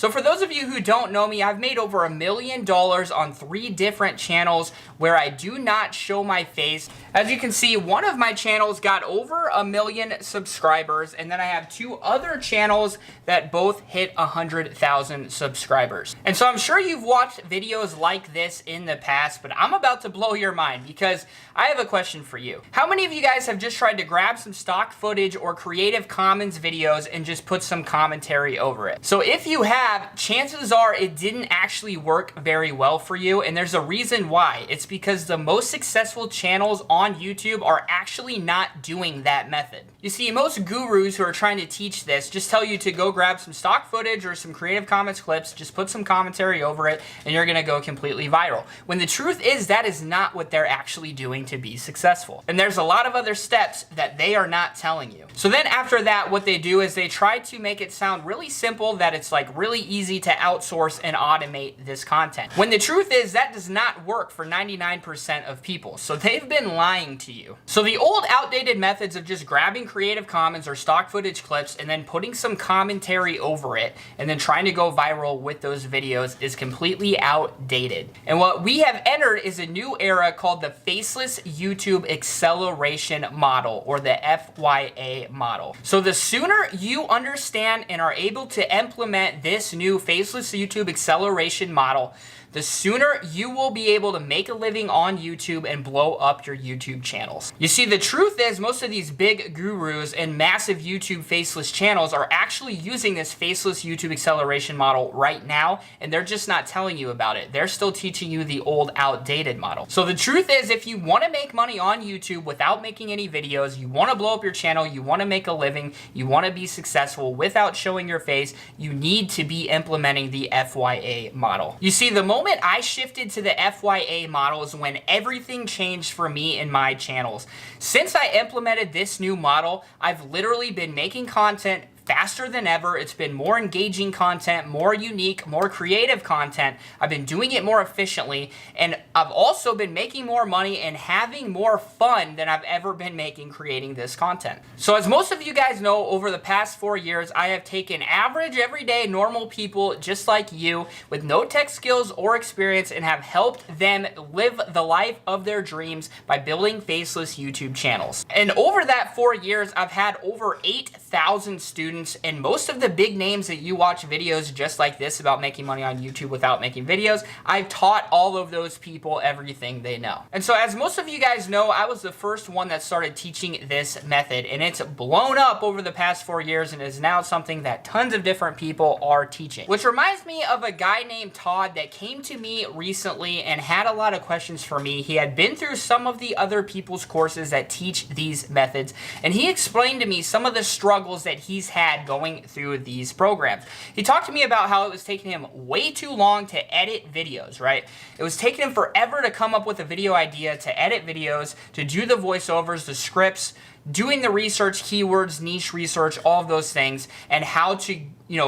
So for those of you who don't know me, I've made over $1 million on 3 different channels where I do not show my face. As you can see, one of my channels got over 1 million subscribers, and then I have 2 other channels that both hit 100,000 subscribers. And so I'm sure you've watched videos like this in the past, but I'm about to blow your mind because I have a question for you. How many of you guys have just tried to grab some stock footage or Creative Commons videos and just put some commentary over it? So if you have, chances are it didn't actually work very well for you, and there's a reason why. It's because the most successful channels on YouTube are actually not doing that method. You see, most gurus who are trying to teach this just tell you to go grab some stock footage or some Creative Commons clips, just put some commentary over it, and you're gonna go completely viral. When the truth is, that is not what they're actually doing to be successful. And there's a lot of other steps that they are not telling you. So then after that, what they do is they try to make it sound really simple, that it's like really easy to outsource and automate this content. When the truth is, that does not work for 99% of people. So they've been lying to you. So the old outdated methods of just grabbing Creative Commons or stock footage clips and then putting some commentary over it and then trying to go viral with those videos is completely outdated. And what we have entered is a new era called the Faceless YouTube Acceleration Model, or the FYA model. So the sooner you understand and are able to implement this new Faceless YouTube Acceleration Model, the sooner you will be able to make a living on YouTube and blow up your YouTube channels. You see, the truth is most of these big gurus and massive YouTube faceless channels are actually using this Faceless YouTube Acceleration Model right now, and they're just not telling you about it. They're still teaching you the old outdated model. So the truth is, if you want to make money on YouTube without making any videos, you want to blow up your channel, you want to make a living, you want to be successful without showing your face, you need to be implementing the FYA model. You see, the moment I shifted to the FYA model is when everything changed for me in my channels. Since I implemented this new model, I've literally been making content faster than ever. It's been more engaging content, more unique, more creative content. I've been doing it more efficiently, and I've also been making more money and having more fun than I've ever been making creating this content. So as most of you guys know, over the past 4 years, I have taken average, everyday, normal people just like you with no tech skills or experience and have helped them live the life of their dreams by building faceless YouTube channels. And over that 4 years, I've had over 8,000 students, and most of the big names that you watch videos just like this about making money on YouTube without making videos, I've taught all of those people everything they know. And so as most of you guys know, I was the first one that started teaching this method, and it's blown up over the past 4 years and is now something that tons of different people are teaching. Which reminds me of a guy named Todd that came to me recently and had a lot of questions for me. He had been through some of the other people's courses that teach these methods, and he explained to me some of the struggles that he's had going through these programs. He talked to me about how it was taking him way too long to edit videos, right? It was taking him forever to come up with a video idea, to edit videos, to do the voiceovers, the scripts, doing the research, keywords, niche research, all of those things, and how to,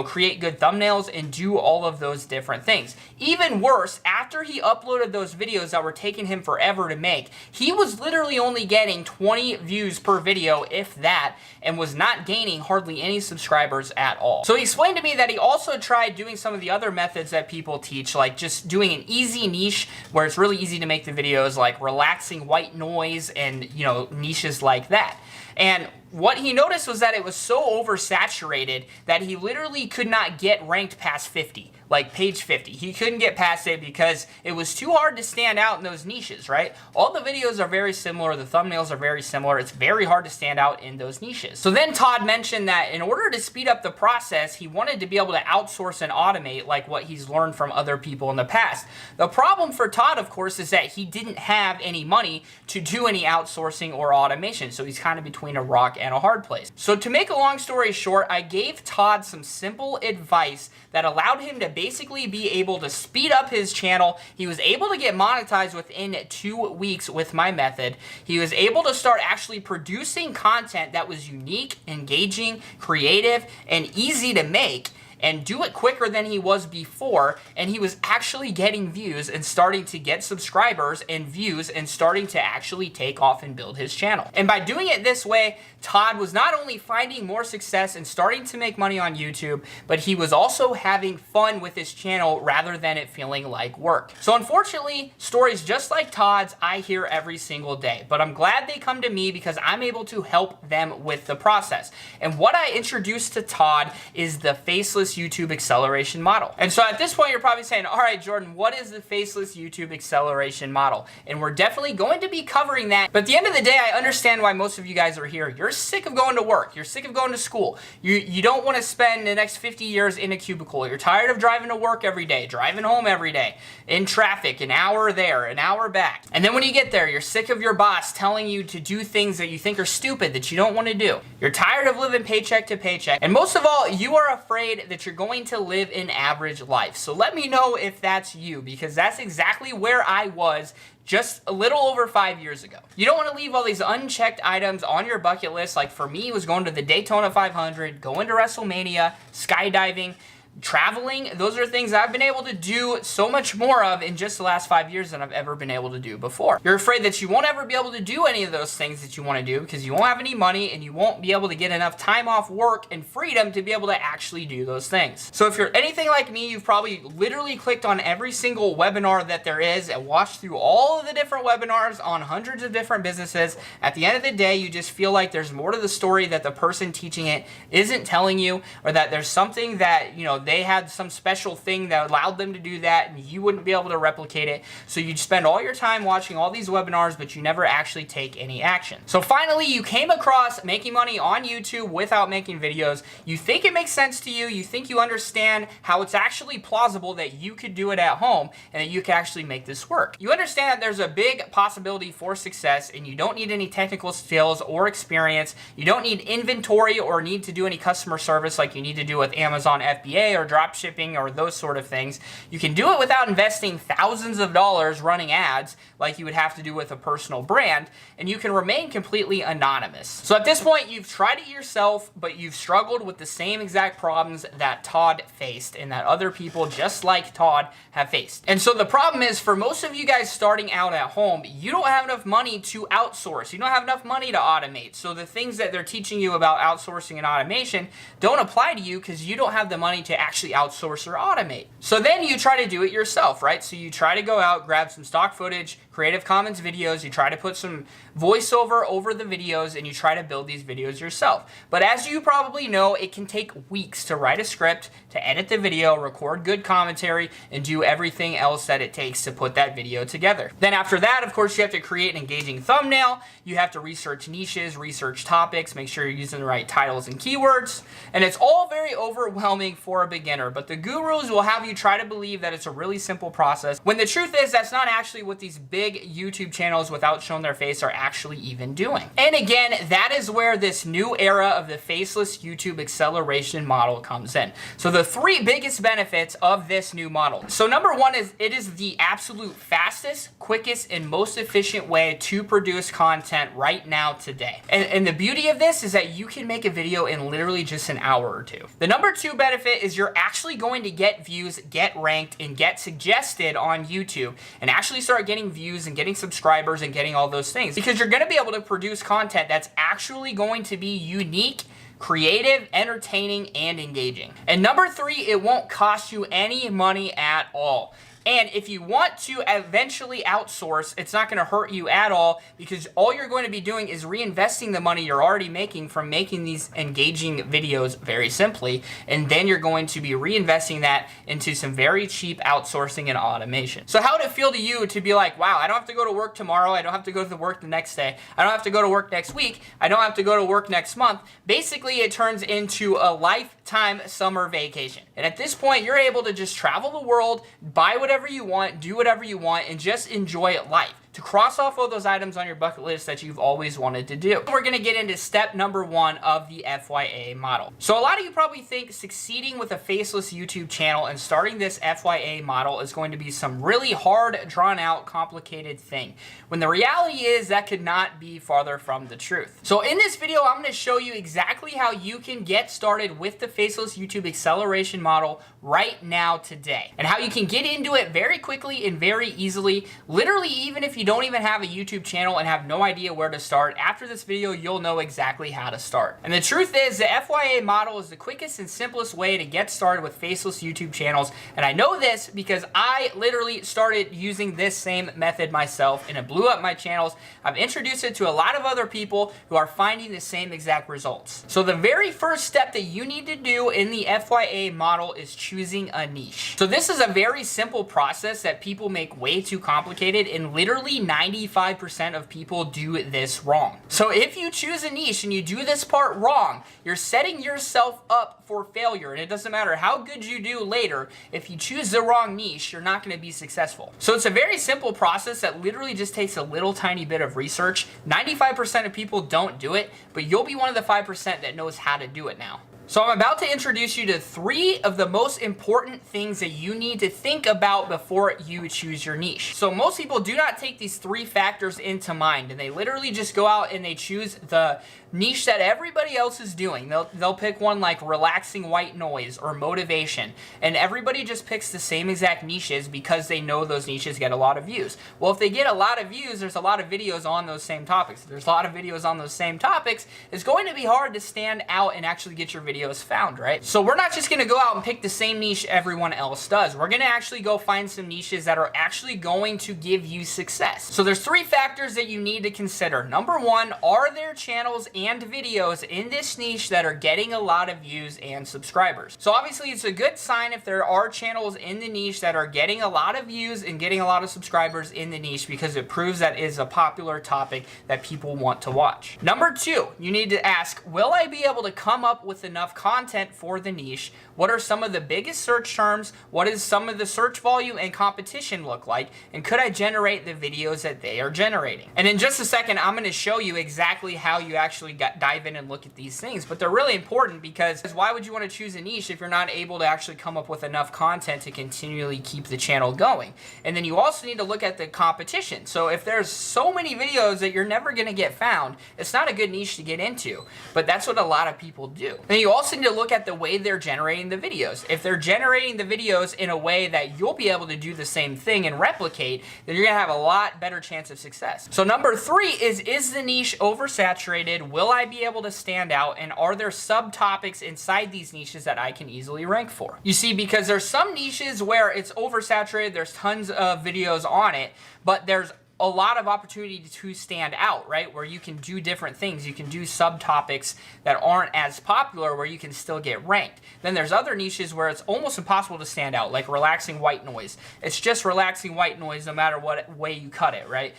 create good thumbnails and do all of those different things. Even worse, after he uploaded those videos that were taking him forever to make, he was literally only getting 20 views per video, if that, and was not gaining hardly any subscribers at all. So he explained to me that he also tried doing some of the other methods that people teach, like just doing an easy niche where it's really easy to make the videos, like relaxing white noise and, niches like that. And what he noticed was that it was so oversaturated that he literally could not get ranked past 50, like page 50. He couldn't get past it because it was too hard to stand out in those niches, right? All the videos are very similar, the thumbnails are very similar, it's very hard to stand out in those niches. So then Todd mentioned that in order to speed up the process, he wanted to be able to outsource and automate like what he's learned from other people in the past. The problem for Todd, of course, is that he didn't have any money to do any outsourcing or automation, so he's kind of between a rock and a hard place. So to make a long story short, I gave Todd some simple advice that allowed him to basically be able to speed up his channel. He was able to get monetized within 2 weeks with my method. He was able to start actually producing content that was unique, engaging, creative, and easy to make. and do it quicker than he was before, and he was actually getting views and starting to get subscribers and views and starting to actually take off and build his channel. And by doing it this way, Todd was not only finding more success and starting to make money on YouTube, but he was also having fun with his channel rather than it feeling like work. So unfortunately, stories just like Todd's I hear every single day, but I'm glad they come to me because I'm able to help them with the process. And what I introduced to Todd is the faceless YouTube acceleration model. And so at this point, you're probably saying, all right, Jordan, what is the faceless YouTube acceleration model? And we're definitely going to be covering that. But at the end of the day, I understand why most of you guys are here. You're sick of going to work. You're sick of going to school. You don't want to spend the next 50 years in a cubicle. You're tired of driving to work every day, driving home every day, in traffic, an hour there, an hour back. And then when you get there, you're sick of your boss telling you to do things that you think are stupid, that you don't want to do. You're tired of living paycheck to paycheck. And most of all, you are afraid that you're going to live an average life. So let me know if that's you, because that's exactly where I was just a little over 5 years ago. You don't want to leave all these unchecked items on your bucket list. Like for me, it was going to the Daytona 500, going to WrestleMania, skydiving, traveling. Those are things I've been able to do so much more of in just the last 5 years than I've ever been able to do before. You're afraid that you won't ever be able to do any of those things that you want to do because you won't have any money and you won't be able to get enough time off work and freedom to be able to actually do those things. So if you're anything like me, you've probably literally clicked on every single webinar that there is and watched through all of the different webinars on hundreds of different businesses. At the end of the day, you just feel like there's more to the story that the person teaching it isn't telling you, or that there's something that, you know, they had some special thing that allowed them to do that and you wouldn't be able to replicate it. So you'd spend all your time watching all these webinars, but you never actually take any action. So finally, you came across making money on YouTube without making videos. You think it makes sense to you. You think you understand how it's actually plausible that you could do it at home and that you could actually make this work. You understand that there's a big possibility for success and you don't need any technical skills or experience. You don't need inventory or need to do any customer service like you need to do with Amazon FBA or drop shipping or those sort of things. You can do it without investing thousands of dollars running ads like you would have to do with a personal brand, and you can remain completely anonymous. So at this point, you've tried it yourself, but you've struggled with the same exact problems that Todd faced and that other people just like Todd have faced. And so the problem is, for most of you guys starting out at home, you don't have enough money to outsource. You don't have enough money to automate. So the things that they're teaching you about outsourcing and automation don't apply to you because you don't have the money to actually outsource or automate. So then you try to do it yourself, right? So you try to go out, grab some stock footage, Creative Commons videos, you try to put some voiceover over the videos, and you try to build these videos yourself. But as you probably know, it can take weeks to write a script, to edit the video, record good commentary, and do everything else that it takes to put that video together. Then after that, of course, you have to create an engaging thumbnail, you have to research niches, research topics, make sure you're using the right titles and keywords, and it's all very overwhelming for a beginner, but the gurus will have you try to believe that it's a really simple process, when the truth is that's not actually what these big YouTube channels without showing their face are actually even doing. And again, that is where this new era of the faceless YouTube acceleration model comes in. So the three biggest benefits of this new model. So number one is it is the absolute fastest, quickest, and most efficient way to produce content right now today. And the beauty of this is that you can make a video in literally just an hour or two. The number two benefit is you're actually going to get views, get ranked, and get suggested on YouTube, and actually start getting views and getting subscribers and getting all those things, because you're going to be able to produce content that's actually going to be unique, creative, entertaining, and engaging. And number three, it won't cost you any money at all. And if you want to eventually outsource, it's not going to hurt you at all, because all you're going to be doing is reinvesting the money you're already making from making these engaging videos very simply, and then you're going to be reinvesting that into some very cheap outsourcing and automation. So how would it feel to you to be like, wow, I don't have to go to work tomorrow, I don't have to go to work the next day, I don't have to go to work next week, I don't have to go to work next month. Basically, it turns into a lifetime summer vacation. And at this point, you're able to just travel the world, buy whatever you want, do whatever you want, and just enjoy life. to cross off all those items on your bucket list that you've always wanted to do. We're gonna get into step number 1 of the FYA model. So a lot of you probably think succeeding with a faceless YouTube channel and starting this FYA model is going to be some really hard, drawn out, complicated thing, when the reality is that could not be farther from the truth. So in this video, I'm gonna show you exactly how you can get started with the faceless YouTube acceleration model right now today, and how you can get into it very quickly and very easily. Literally, even if you don't even have a YouTube channel and have no idea where to start, after this video, you'll know exactly how to start. And the truth is, the FYA model is the quickest and simplest way to get started with faceless YouTube channels. And I know this because I literally started using this same method myself, and it blew up my channels. I've introduced it to a lot of other people who are finding the same exact results. So the very first step that you need to do in the FYA model is choosing a niche. So this is a very simple process that people make way too complicated, and literally 95% of people do this wrong. So if you choose a niche and you do this part wrong, you're setting yourself up for failure, and it doesn't matter how good you do later. If you choose the wrong niche, you're not going to be successful. So it's a very simple process that literally just takes a little tiny bit of research. 95% of people don't do it, but you'll be one of the 5% that knows how to do it now. So I'm about to introduce you to 3 of the most important things that you need to think about before you choose your niche. So most people do not take these 3 factors into mind, and they literally just go out and they choose the niche that everybody else is doing. They'll pick one like relaxing white noise or motivation, and everybody just picks the same exact niches because they know those niches get a lot of views. Well, if they get a lot of views, there's a lot of videos on those same topics. If there's a lot of videos on those same topics, it's going to be hard to stand out and actually get your videos found, right? So we're not just gonna go out and pick the same niche everyone else does. We're gonna actually go find some niches that are actually going to give you success. So there's 3 factors that you need to consider. Number 1, are there channels and videos in this niche that are getting a lot of views and subscribers? So obviously it's a good sign if there are channels in the niche that are getting a lot of views and getting a lot of subscribers in the niche, because it proves that is a popular topic that people want to watch. Number 2, you need to ask, will I be able to come up with enough content for the niche? What are some of the biggest search terms? What is some of the search volume and competition look like? And could I generate the videos that they are generating? And in just a second, I'm going to show you exactly how you actually dive in and look at these things. But they're really important, because why would you want to choose a niche if you're not able to actually come up with enough content to continually keep the channel going? And then you also need to look at the competition. So if there's so many videos that you're never going to get found, it's not a good niche to get into. But that's what a lot of people do. And you also need to look at the way they're generating the videos. If they're generating the videos in a way that you'll be able to do the same thing and replicate, then you're gonna have a lot better chance of success. So number 3 is the niche oversaturated? Will I be able to stand out? And are there subtopics inside these niches that I can easily rank for? You see, because there's some niches where it's oversaturated, there's tons of videos on it, but there's a lot of opportunity to stand out, right? Where you can do different things. You can do subtopics that aren't as popular where you can still get ranked. Then there's other niches where it's almost impossible to stand out, like relaxing white noise. It's just relaxing white noise no matter what way you cut it, right?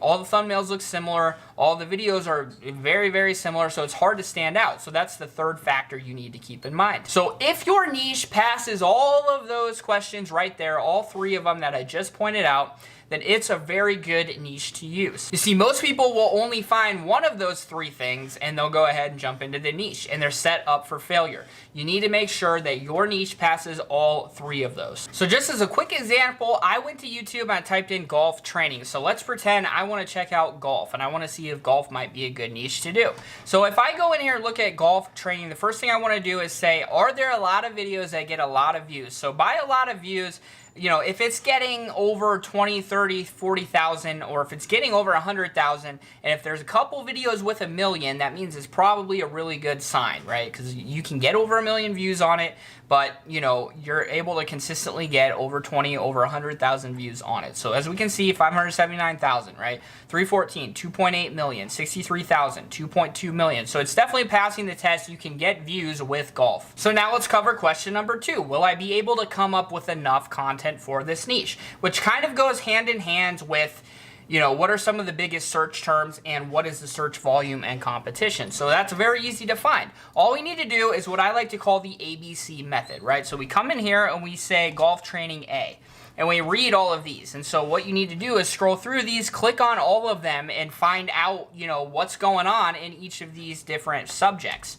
All the thumbnails look similar, all the videos are very, very similar, so it's hard to stand out. So that's the 3rd factor you need to keep in mind. So if your niche passes all of those questions right there, all 3 of them that I just pointed out, then it's a very good niche to use. You see, most people will only find one of those 3 things and they'll go ahead and jump into the niche, and they're set up for failure. You need to make sure that your niche passes all 3 of those. So just as a quick example, I went to YouTube and I typed in golf training. So let's pretend I want to check out golf and I want to see if golf might be a good niche to do. So if I go in here and look at golf training, the first thing I want to do is say, are there a lot of videos that get a lot of views? So by a lot of views, you know, if it's getting over 20, 30, 40,000, or if it's getting over 100,000, and if there's a couple videos with 1 million, that means it's probably a really good sign, right? Because you can get over 1 million views on it, but, you know, you're able to consistently get over 20, over 100,000 views on it. So as we can see, 579,000, right? 314, 2.8 million, 63,000, 2.2 million. So it's definitely passing the test. You can get views with golf. So now let's cover question number 2. Will I be able to come up with enough content for this niche? Which kind of goes hand in hand with, you know, what are some of the biggest search terms and what is the search volume and competition? So that's very easy to find. All we need to do is what I like to call the ABC method, right? So we come in here and we say golf training A. and we read all of these. And so what you need to do is scroll through these, click on all of them, and find out, you know, what's going on in each of these different subjects.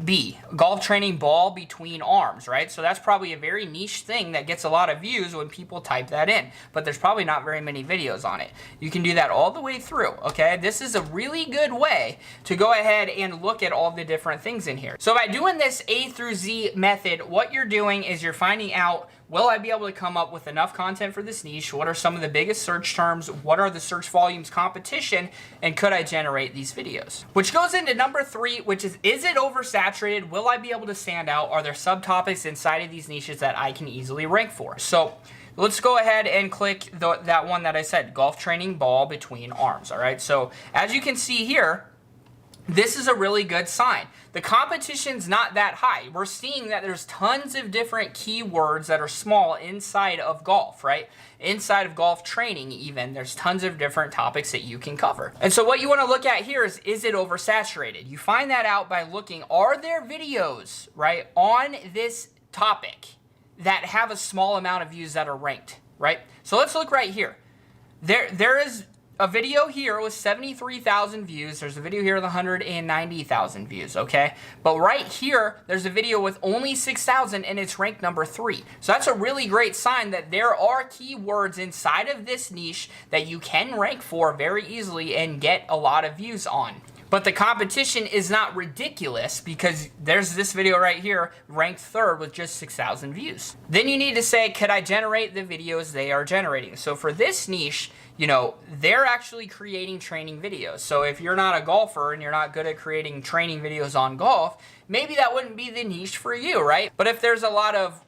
B, golf training ball between arms, right? So that's probably a very niche thing that gets a lot of views when people type that in, but there's probably not very many videos on it. You can do that all the way through, okay? This is a really good way to go ahead and look at all the different things in here. So by doing this A through Z method, what you're doing is you're finding out, will I be able to come up with enough content for this niche? What are some of the biggest search terms? What are the search volumes competition? And could I generate these videos? Which goes into number 3, which is it oversaturated? Will I be able to stand out? Are there subtopics inside of these niches that I can easily rank for? So let's go ahead and click that one that I said, golf training ball between arms, all right? So as you can see here, this is a really good sign. The competition's not that high. We're seeing that there's tons of different keywords that are small inside of golf, right? Inside of golf training even, there's tons of different topics that you can cover. And so what you want to look at here is it oversaturated? You find that out by looking, are there videos, right, on this topic that have a small amount of views that are ranked, right? So let's look right here. There is a video here with 73,000 views. There's a video here with 190,000 views, okay? But right here, there's a video with only 6,000 and it's ranked number 3. So that's a really great sign that there are keywords inside of this niche that you can rank for very easily and get a lot of views on. But the competition is not ridiculous because there's this video right here ranked 3rd with just 6,000 views. Then you need to say, could I generate the videos they are generating? So for this niche, you know, they're actually creating training videos. So if you're not a golfer and you're not good at creating training videos on golf, maybe that wouldn't be the niche for you, right? But if there's a lot of,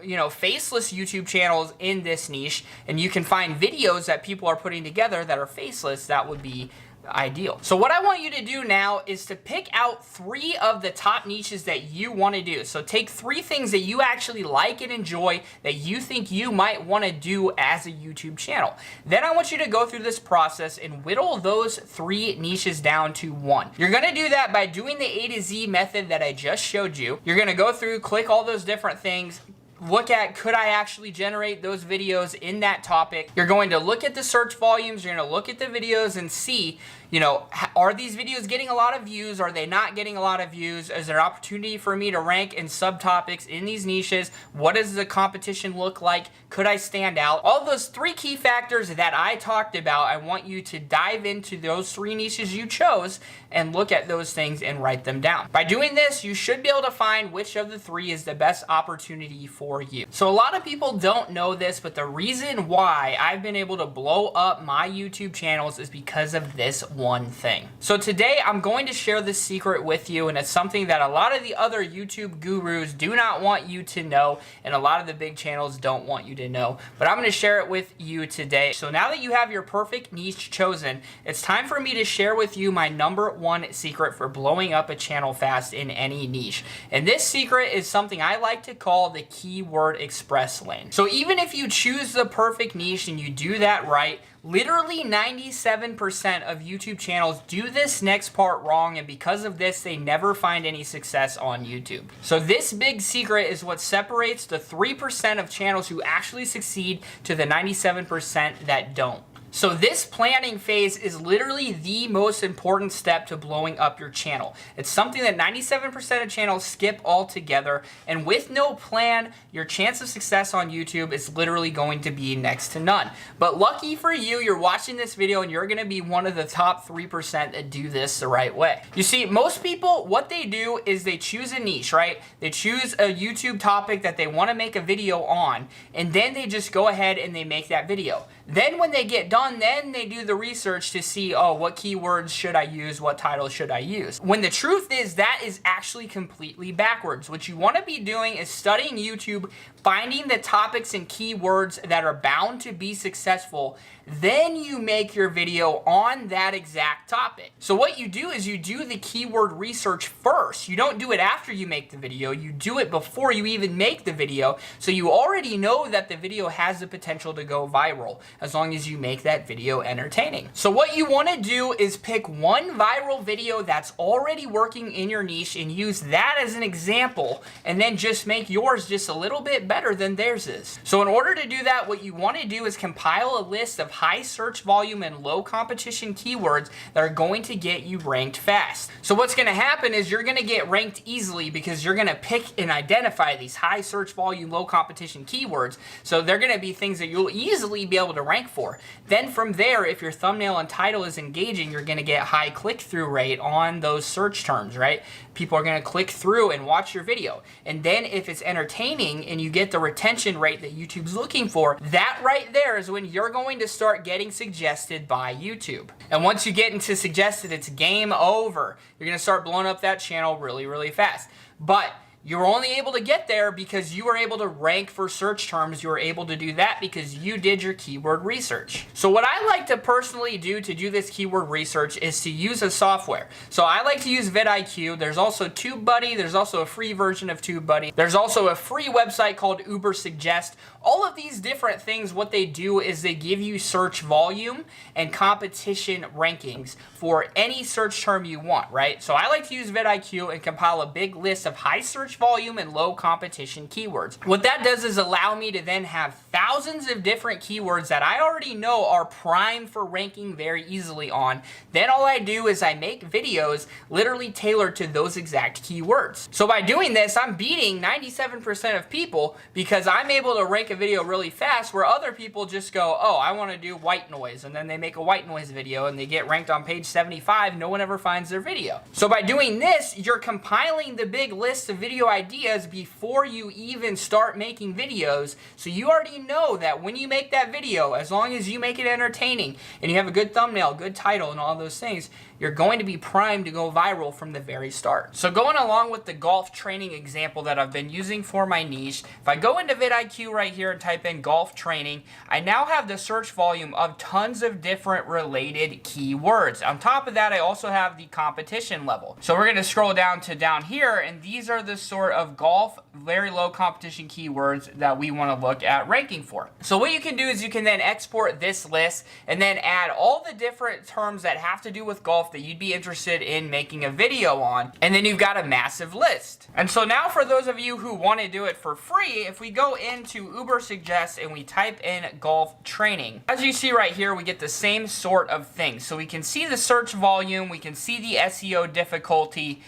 you know, faceless YouTube channels in this niche and you can find videos that people are putting together that are faceless, that would be ideal. So what I want you to do now is to pick out 3 of the top niches that you want to do. So take 3 things that you actually like and enjoy that you think you might want to do as a YouTube channel. Then I want you to go through this process and whittle those 3 niches down to 1. You're going to do that by doing the A to Z method that I just showed you. You're going to go through, click all those different things, look at, could I actually generate those videos in that topic? You're going to look at the search volumes, you're going to look at the videos and see, you know, are these videos getting a lot of views? Are they not getting a lot of views? Is there an opportunity for me to rank in subtopics in these niches? What does the competition look like? Could I stand out? All those 3 key factors that I talked about, I want you to dive into those 3 niches you chose and look at those things and write them down. By doing this, you should be able to find which of the 3 is the best opportunity for you. So a lot of people don't know this, but the reason why I've been able to blow up my YouTube channels is because of this one thing. So today I'm going to share this secret with you, and it's something that a lot of the other YouTube gurus do not want you to know, and a lot of the big channels don't want you to know, but I'm going to share it with you today. So now that you have your perfect niche chosen, it's time for me to share with you my number 1 secret for blowing up a channel fast in any niche. And this secret is something I like to call the keyword express lane. So even if you choose the perfect niche and you do that right, literally 97% of YouTube channels do this next part wrong, and because of this, they never find any success on YouTube. So this big secret is what separates the 3% of channels who actually succeed to the 97% that don't. So this planning phase is literally the most important step to blowing up your channel. It's something that 97% of channels skip altogether, and with no plan, your chance of success on YouTube is literally going to be next to none. But lucky for you, you're watching this video and you're going to be one of the top 3% that do this the right way. You see, most people, what they do is they choose a niche, right? They choose a YouTube topic that they want to make a video on, and then they just go ahead and they make that video. Then when they get done, then they do the research to see, oh, what keywords should I use? What titles should I use? When the truth is that is actually completely backwards. What you want to be doing is studying YouTube, finding the topics and keywords that are bound to be successful. Then you make your video on that exact topic. So what you do is you do the keyword research first. You don't do it after you make the video. You do it before you even make the video. So you already know that the video has the potential to go viral, as long as you make that video entertaining. So what you want to do is pick one viral video that's already working in your niche and use that as an example, and then just make yours just a little bit better than theirs is. So in order to do that, what you want to do is compile a list of high search volume and low competition keywords that are going to get you ranked fast. So what's going to happen is you're going to get ranked easily because you're going to pick and identify these high search volume, low competition keywords. So they're going to be things that you'll easily be able to rank for. Then from there, if your thumbnail and title is engaging, you're going to get high click-through rate on those search terms, right? People are going to click through and watch your video. And then if it's entertaining and you get the retention rate that YouTube's looking for, that right there is when you're going to start getting suggested by YouTube. And once you get into suggested, it's game over. You're going to start blowing up that channel really, really fast. But you're only able to get there because you were able to rank for search terms. You were able to do that because you did your keyword research. So what I like to personally do to do this keyword research is to use a software. So I like to use vidIQ. There's also TubeBuddy. There's also a free version of TubeBuddy. There's also a free website called Ubersuggest. All of these different things, what they do is they give you search volume and competition rankings for any search term you want, right? So I like to use vidIQ and compile a big list of high search volume and low competition keywords. What that does is allow me to then have thousands of different keywords that I already know are prime for ranking very easily on. Then all I do is I make videos literally tailored to those exact keywords. So by doing this, I'm beating 97% of people because I'm able to rank a video really fast where other people just go, oh, I want to do white noise, and then they make a white noise video and they get ranked on page 75. No one ever finds their video. So by doing this, you're compiling the big list of video ideas before you even start making videos. So you already know that when you make that video, as long as you make it entertaining and you have a good thumbnail, good title, and all those things, you're going to be primed to go viral from the very start. So going along with the golf training example that I've been using for my niche, if I go into vidIQ right here and type in golf training, I now have the search volume of tons of different related keywords. On top of that, I also have the competition level. So we're going to scroll down to down here, and these are the sort of golf very low competition keywords that we want to look at ranking for. So what you can do is you can then export this list and then add all the different terms that have to do with golf that you'd be interested in making a video on, and then you've got a massive list. And so now for those of you who want to do it for free, if we go into Ubersuggest and we type in golf training, as you see right here, we get the same sort of thing. So we can see the search volume, we can see the SEO difficulty,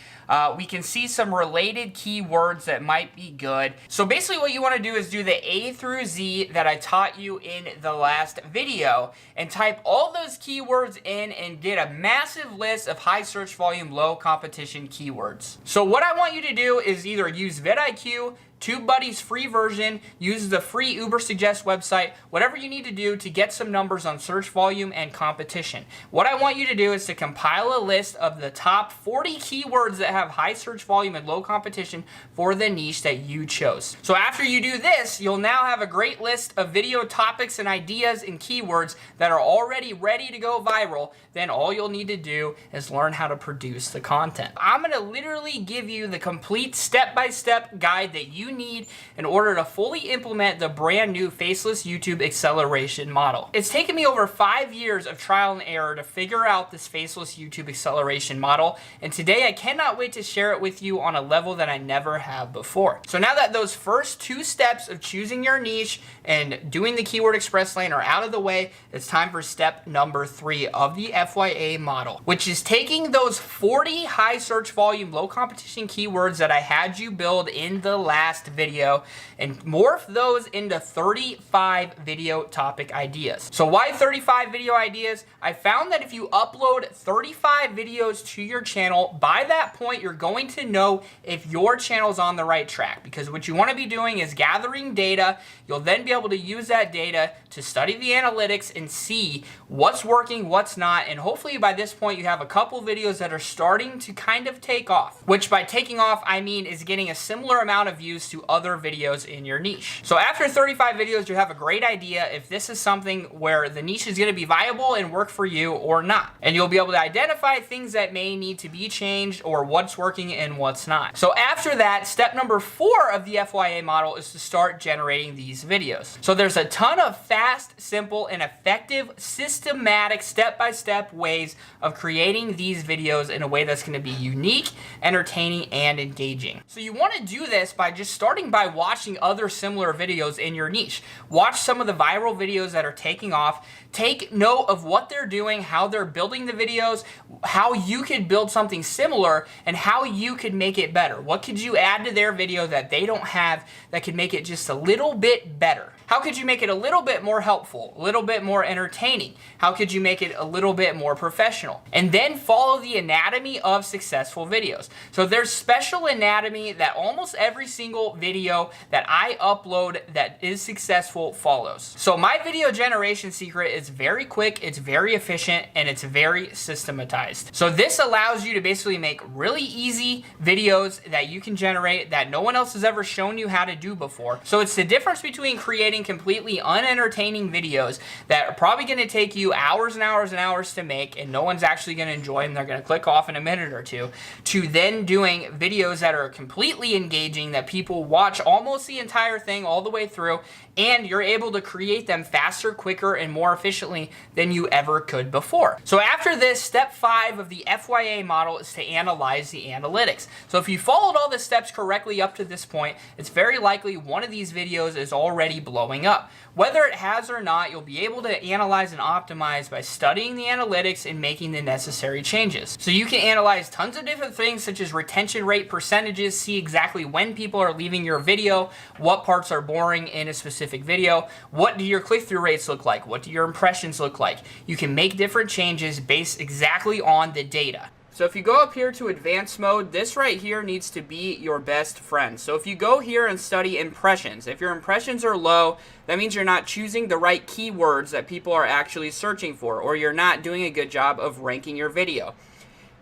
we can see some related keywords that might be good. So basically what you want to do is do the A through Z that I taught you in the last video and type all those keywords in and get a massive list of high search volume, low competition keywords. So what I want you to do is either use vidIQ, TubeBuddy's free version, use the free Ubersuggest website, whatever you need to do to get some numbers on search volume and competition. What I want you to do is to compile a list of the top 40 keywords that have high search volume and low competition for the niche that you chose. So after you do this, you'll now have a great list of video topics and ideas and keywords that are already ready to go viral. Then all you'll need to do is learn how to produce the content. I'm going to literally give you the complete step-by-step guide that you need in order to fully implement the brand new faceless YouTube acceleration model. It's taken me over 5 years of trial and error to figure out this faceless YouTube acceleration model, and today I cannot wait to share it with you on a level that I never have before. So now that those first 2 steps of choosing your niche and doing the keyword express lane are out of the way, it's time for step number 3 of the FYA model, which is taking those 40 high search volume, low competition keywords that I had you build in the last video and morph those into 35 video topic ideas. So why 35 video ideas? I found that if you upload 35 videos to your channel, by that point you're going to know if your channel is on the right track, because what you want to be doing is gathering data. You'll then be able to use that data to study the analytics and see what's working, what's not, and hopefully by this point you have a couple videos that are starting to kind of take off, which by taking off I mean is getting a similar amount of views to other videos in your niche. So after 35 videos, you have a great idea if this is something where the niche is going to be viable and work for you or not. And you'll be able to identify things that may need to be changed or what's working and what's not. So after that, step number 4 of the FYA model is to start generating these videos. So there's a ton of fast, simple, and effective, systematic, step-by-step ways of creating these videos in a way that's going to be unique, entertaining, and engaging. So you want to do this by just starting by watching other similar videos in your niche. Watch some of the viral videos that are taking off. Take note of what they're doing, how they're building the videos, how you could build something similar, and how you could make it better. What could you add to their video that they don't have that could make it just a little bit better? How could you make it a little bit more helpful, a little bit more entertaining? How could you make it a little bit more professional? And then follow the anatomy of successful videos. So there's special anatomy that almost every single video that I upload that is successful follows. So my video generation secret is very quick, it's very efficient, and it's very systematized. So this allows you to basically make really easy videos that you can generate that no one else has ever shown you how to do before. So it's the difference between creating completely unentertaining videos that are probably going to take you hours and hours and hours to make, and no one's actually going to enjoy them, they're going to click off in a minute or two, to then doing videos that are completely engaging, that people watch almost the entire thing all the way through, and you're able to create them faster, quicker, and more efficiently than you ever could before. So after this, step 5 of the FYA model is to analyze the analytics. So if you followed all the steps correctly up to this point, it's very likely one of these videos is already blowing up. Whether it has or not, you'll be able to analyze and optimize by studying the analytics and making the necessary changes. So you can analyze tons of different things such as retention rate percentages, see exactly when people are leaving your video, what parts are boring in a specific video, what do your click-through rates look like, what do your impressions look like. You can make different changes based exactly on the data. So if you go up here to advanced mode, this right here needs to be your best friend. So if you go here and study impressions, if your impressions are low, that means you're not choosing the right keywords that people are actually searching for, or you're not doing a good job of ranking your video.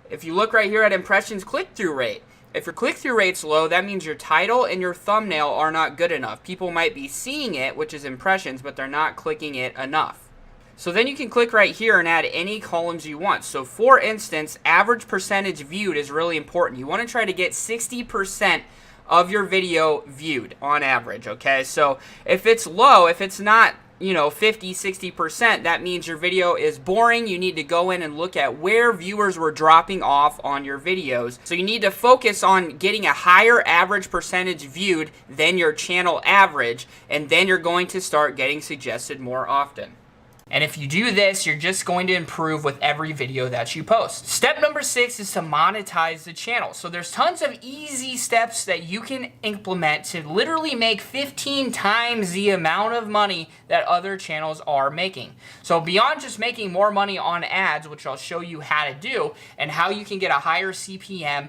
If you look right here at impressions click-through rate, if your click-through rate's low, that means your title and your thumbnail are not good enough. People might be seeing it, which is impressions, but they're not clicking it enough. So then you can click right here and add any columns you want. So for instance, average percentage viewed is really important. You want to try to get 60% of your video viewed on average, okay? So if it's low, if it's not, 50, 60%, that means your video is boring. You need to go in and look at where viewers were dropping off on your videos. So you need to focus on getting a higher average percentage viewed than your channel average, and then you're going to start getting suggested more often. And if you do this, you're just going to improve with every video that you post. Step number 6 is to monetize the channel. So there's tons of easy steps that you can implement to literally make 15 times the amount of money that other channels are making. So beyond just making more money on ads, which I'll show you how to do, and how you can get a higher CPM,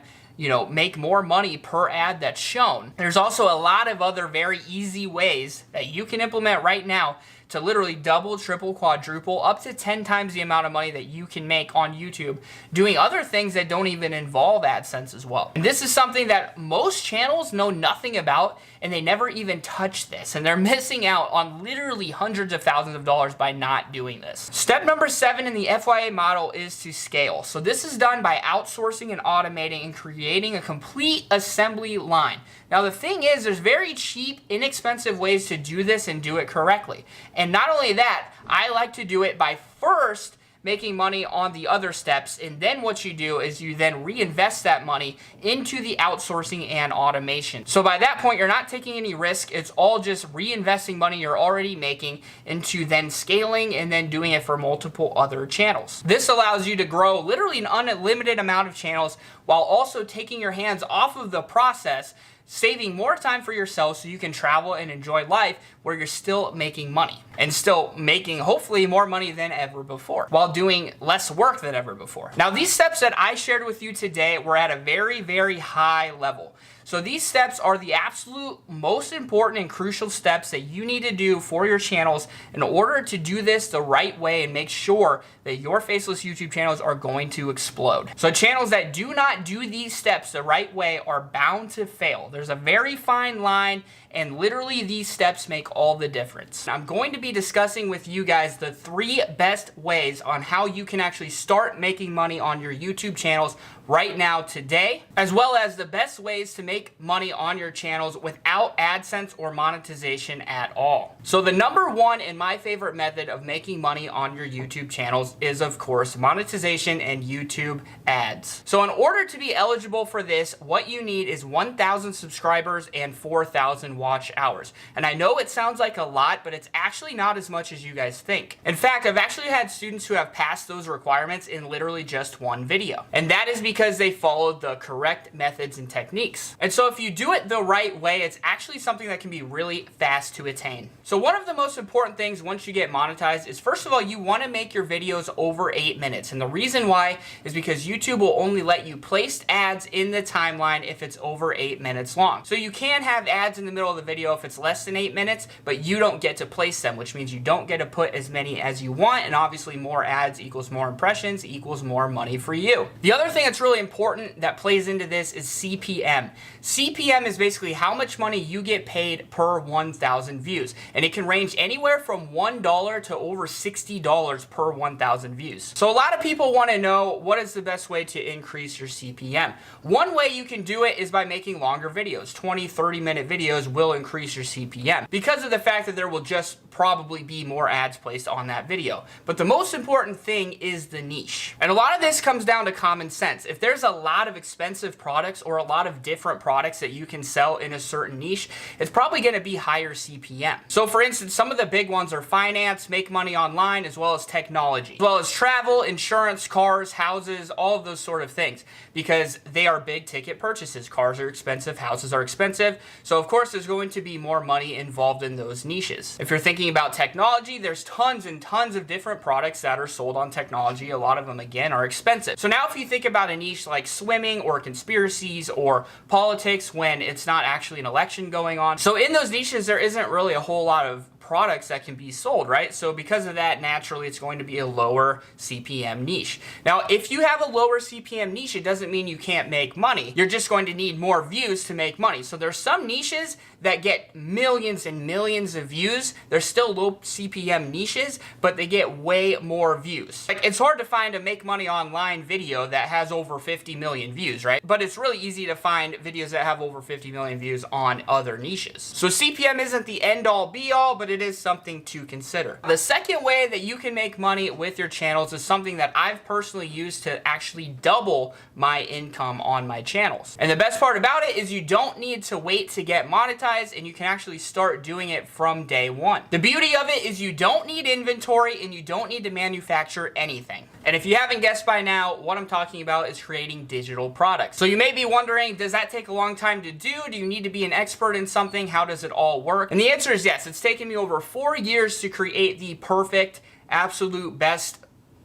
make more money per ad that's shown. There's also a lot of other very easy ways that you can implement right now to literally double, triple, quadruple, up to 10 times the amount of money that you can make on YouTube doing other things that don't even involve AdSense as well. And this is something that most channels know nothing about, and they never even touch this, and they're missing out on literally hundreds of thousands of dollars by not doing this. Step number 7 in the FYA model is to scale. So this is done by outsourcing and automating and creating a complete assembly line. Now the thing is, there's very cheap, inexpensive ways to do this and do it correctly. And not only that, I like to do it by first making money on the other steps, and then what you do is you then reinvest that money into the outsourcing and automation. So by that point, you're not taking any risk. It's all just reinvesting money you're already making into then scaling and then doing it for multiple other channels. This allows you to grow literally an unlimited amount of channels while also taking your hands off of the process, saving more time for yourself so you can travel and enjoy life where you're still making money and still making hopefully more money than ever before while doing less work than ever before. Now, these steps that I shared with you today were at a very, very high level. So these steps are the absolute most important and crucial steps that you need to do for your channels in order to do this the right way and make sure that your faceless YouTube channels are going to explode. So channels that do not do these steps the right way are bound to fail. There's a very fine line, and literally these steps make all the difference. I'm going to be discussing with you guys the 3 best ways on how you can actually start making money on your YouTube channels right now today, as well as the best ways to make money on your channels without AdSense or monetization at all. So the number one and my favorite method of making money on your YouTube channels is, of course, monetization and YouTube ads. So in order to be eligible for this, what you need is 1,000 subscribers and 4,000 watch hours. And I know it sounds like a lot, but it's actually not as much as you guys think. In fact, I've actually had students who have passed those requirements in literally just one video. And that is because they followed the correct methods and techniques. And so if you do it the right way, it's actually something that can be really fast to attain. So one of the most important things once you get monetized is, first of all, you want to make your videos over 8 minutes. And the reason why is because YouTube will only let you place ads in the timeline if it's over 8 minutes long. So you can have ads in the middle of the video if it's less than 8 minutes, but you don't get to place them, which means you don't get to put as many as you want, and obviously more ads equals more impressions equals more money for you. The other thing that's really important that plays into this is CPM. CPM is basically how much money you get paid per 1,000 views, and it can range anywhere from $1 to over $60 per 1,000 views. So a lot of people want to know, what is the best way to increase your CPM? One way you can do it is by making longer videos. 20, 30-minute videos will increase your CPM because of the fact that there will just probably be more ads placed on that video. But the most important thing is the niche. And a lot of this comes down to common sense. If there's a lot of expensive products or a lot of different products that you can sell in a certain niche, it's probably going to be higher CPM. So for instance, some of the big ones are finance, make money online, as well as technology, as well as travel, insurance, cars, houses, all of those sort of things, because they are big ticket purchases. Cars are expensive, houses are expensive. So of course there's going to be more money involved in those niches. If you're thinking about technology, there's tons and tons of different products that are sold on technology. A lot of them, again, are expensive. So now if you think about a niche like swimming or conspiracies or politics when it's not actually an election going on. So in those niches, there isn't really a whole lot of products that can be sold, right? So because of that, naturally, it's going to be a lower CPM niche. Now, if you have a lower CPM niche, it doesn't mean you can't make money. You're just going to need more views to make money. So there's some niches that get millions and millions of views. They're still low CPM niches, but they get way more views. Like, it's hard to find a make money online video that has over 50 million views, right? But it's really easy to find videos that have over 50 million views on other niches. So CPM isn't the end all be all, but it is something to consider. The second way that you can make money with your channels is something that I've personally used to actually double my income on my channels. And the best part about it is you don't need to wait to get monetized, and you can actually start doing it from day one. The beauty of it is you don't need inventory and you don't need to manufacture anything. And if you haven't guessed by now, what I'm talking about is creating digital products. So you may be wondering, does that take a long time to do? Do you need to be an expert in something? How does it all work? And the answer is yes. It's taken me over 4 years to create the perfect, absolute best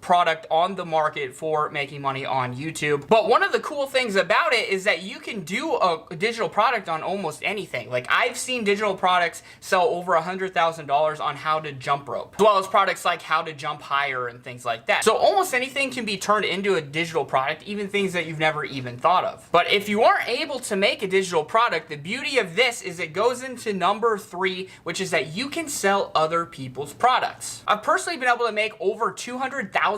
product on the market for making money on YouTube. But one of the cool things about it is that you can do a digital product on almost anything. Like, I've seen digital products sell over $100,000 on how to jump rope, as well as products like how to jump higher and things like that. So almost anything can be turned into a digital product, even things that you've never even thought of. But if you aren't able to make a digital product, the beauty of this is it goes into number 3, which is that you can sell other people's products. I've personally been able to make over $200,000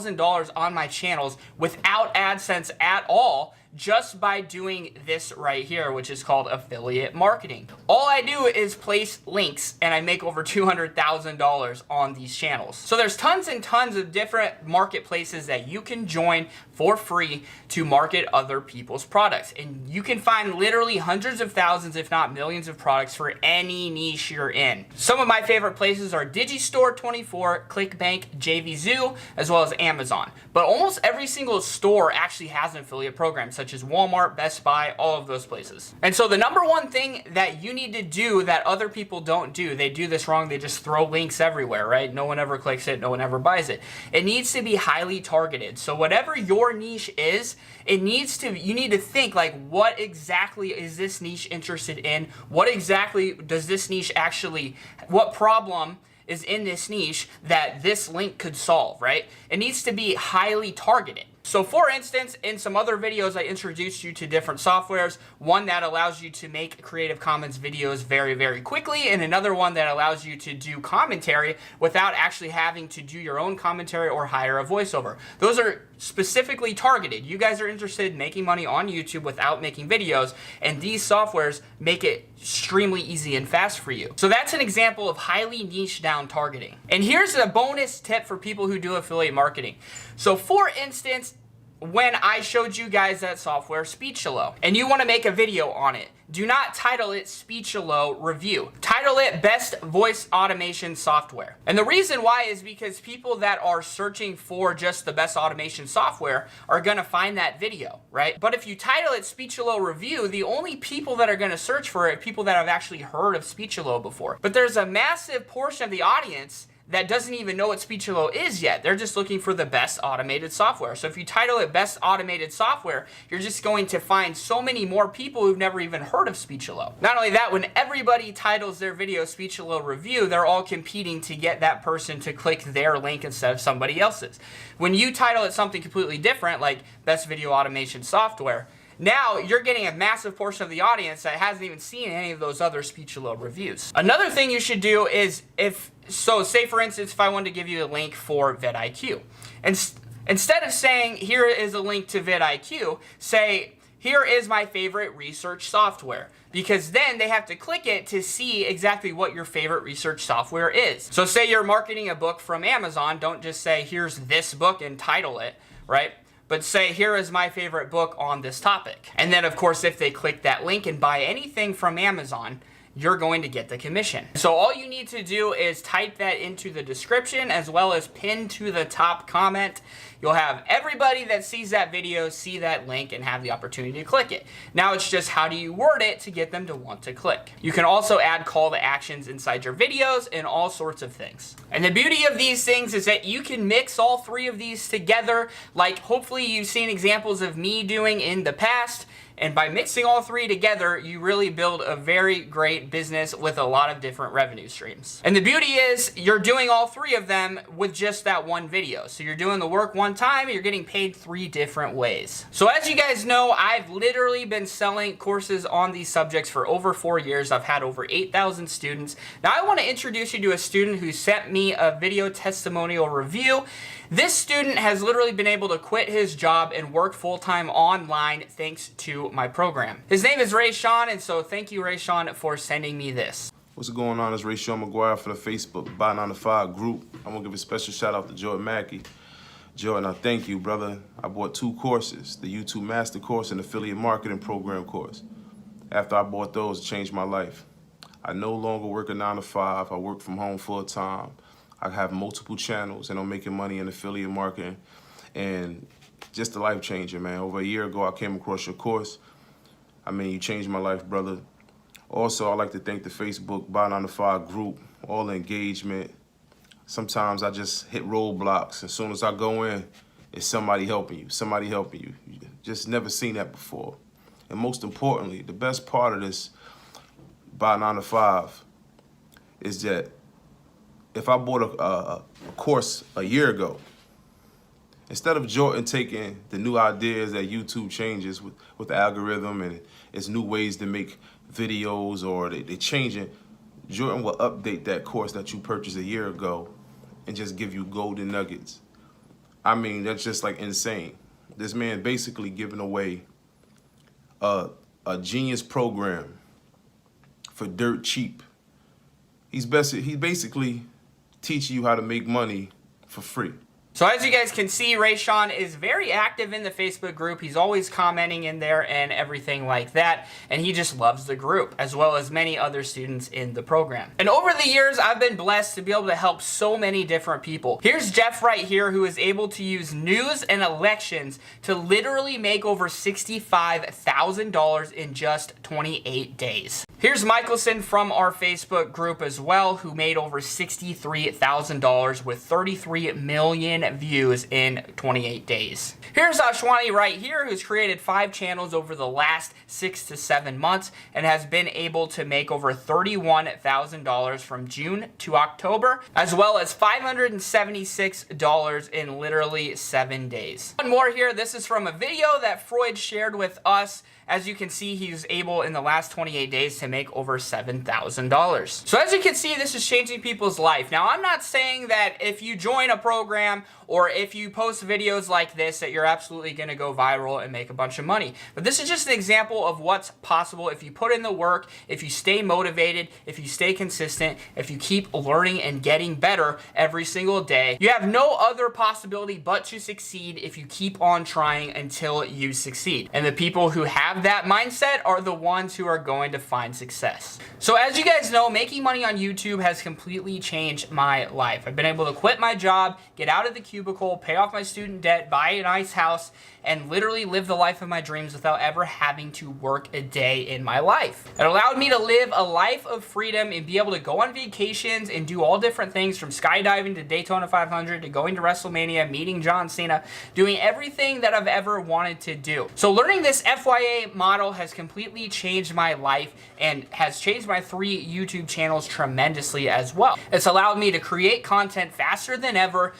on my channels without AdSense at all, just by doing this right here, which is called affiliate marketing. All I do is place links and I make over $200,000 on these channels. So there's tons and tons of different marketplaces that you can join for free to market other people's products. And you can find literally hundreds of thousands, if not millions of products for any niche you're in. Some of my favorite places are Digistore24, ClickBank, JVZoo, as well as Amazon. But almost every single store actually has an affiliate program, such as Walmart, Best Buy, all of those places. And so the number one thing that you need to do that other people don't do, they do this wrong, they just throw links everywhere, right? No one ever clicks it, no one ever buys it. It needs to be highly targeted. So whatever your niche is, you need to think, like, what exactly is this niche interested in? What exactly does this niche what problem is in this niche that this link could solve, right? It needs to be highly targeted. So for instance, in some other videos, I introduced you to different softwares. One that allows you to make Creative Commons videos very, very quickly, and another one that allows you to do commentary without actually having to do your own commentary or hire a voiceover. Those are specifically targeted. You guys are interested in making money on YouTube without making videos, and these softwares make it extremely easy and fast for you. So that's an example of highly niche down targeting. And here's a bonus tip for people who do affiliate marketing. So for instance, when I showed you guys that software, Speechalo, and you want to make a video on it, do not title it Speechalo Review. Title it Best Voice Automation Software. And the reason why is because people that are searching for just the best automation software are going to find that video, right? But if you title it Speechalo Review, the only people that are going to search for it are people that have actually heard of Speechalo before. But there's a massive portion of the audience that doesn't even know what Speechalo is yet. They're just looking for the best automated software. So if you title it Best Automated Software, you're just going to find so many more people who've never even heard of Speechalo. Not only that, when everybody titles their video Speechalo Review, they're all competing to get that person to click their link instead of somebody else's. When you title it something completely different, like Best Video Automation Software, now you're getting a massive portion of the audience that hasn't even seen any of those other Speechalo reviews. Another thing you should do is say for instance, if I wanted to give you a link for vidIQ, and instead of saying here is a link to vidIQ, say here is my favorite research software, because then they have to click it to see exactly what your favorite research software is. So say you're marketing a book from Amazon, don't just say here's this book and title it, right? But say, here is my favorite book on this topic. And then, of course, if they click that link and buy anything from Amazon, you're going to get the commission. So all you need to do is type that into the description as well as pin to the top comment. You'll have everybody that sees that video see that link and have the opportunity to click it. Now it's just how do you word it to get them to want to click. You can also add call to actions inside your videos and all sorts of things. And the beauty of these things is that you can mix all three of these together, like hopefully you've seen examples of me doing in the past. And by mixing all three together, you really build a very great business with a lot of different revenue streams. And the beauty is you're doing all three of them with just that one video. So you're doing the work one time and you're getting paid 3 different ways. So as you guys know, I've literally been selling courses on these subjects for over 4 years. I've had over 8,000 students. Now I want to introduce you to a student who sent me a video testimonial review. This student has literally been able to quit his job and work full-time online thanks to my program. His name is Rayshawn, and so thank you, Rayshawn, for sending me this. What's going on? It's Rayshawn McGuire for the Facebook Buy 9 to 5 group. I'm gonna give a special shout out to Jordan Mackey. Jordan, I thank you, brother. I bought 2 courses, the YouTube Master Course and Affiliate Marketing Program course. After I bought those, it changed my life. I no longer work a 9 to 5. I work from home full time. I have multiple channels and I'm making money in affiliate marketing, and just a life changer, man. Over a year ago, I came across your course. I mean, you changed my life, brother. Also, I'd like to thank the Facebook Buy 9 to 5 group, all the engagement. Sometimes I just hit roadblocks. As soon as I go in, it's somebody helping you, somebody helping you. You just never seen that before. And most importantly, the best part of this Buy 9 to 5 is that if I bought a course a year ago, instead of Jordan taking the new ideas that YouTube changes with the algorithm and its new ways to make videos, or they change it, Jordan will update that course that you purchased a year ago and just give you golden nuggets. I mean, that's just like insane. This man basically giving away a genius program for dirt cheap. He's basically teaching you how to make money for free. So as you guys can see, Rayshawn is very active in the Facebook group. He's always commenting in there and everything like that. And he just loves the group, as well as many other students in the program. And over the years, I've been blessed to be able to help so many different people. Here's Jeff right here, who is able to use news and elections to literally make over $65,000 in just 28 days. Here's Michelson from our Facebook group as well, who made over $63,000 with 33 million million views in 28 days. Here's Ashwani right here, who's created 5 channels over the last 6 to 7 months and has been able to make over $31,000 from June to October, as well as $576 in literally 7 days. One more here. This is from a video that Freud shared with us. As you can see, he was able in the last 28 days to make over $7,000. So as you can see, this is changing people's life. Now, I'm not saying that if you join a program or if you post videos like this that you're absolutely going to go viral and make a bunch of money. But this is just an example of what's possible if you put in the work, if you stay motivated, if you stay consistent, if you keep learning and getting better every single day. You have no other possibility but to succeed if you keep on trying until you succeed. And the people who have that mindset are the ones who are going to find success. So as you guys know, making money on YouTube has completely changed my life. I've been able to quit my job, get out of the cubicle, pay off my student debt, buy a nice house, and literally live the life of my dreams without ever having to work a day in my life. It allowed me to live a life of freedom and be able to go on vacations and do all different things, from skydiving to Daytona 500 to going to WrestleMania, meeting John Cena, doing everything that I've ever wanted to do. So learning this FYA model has completely changed my life and has changed my 3 YouTube channels tremendously as well. It's allowed me to create content faster than ever,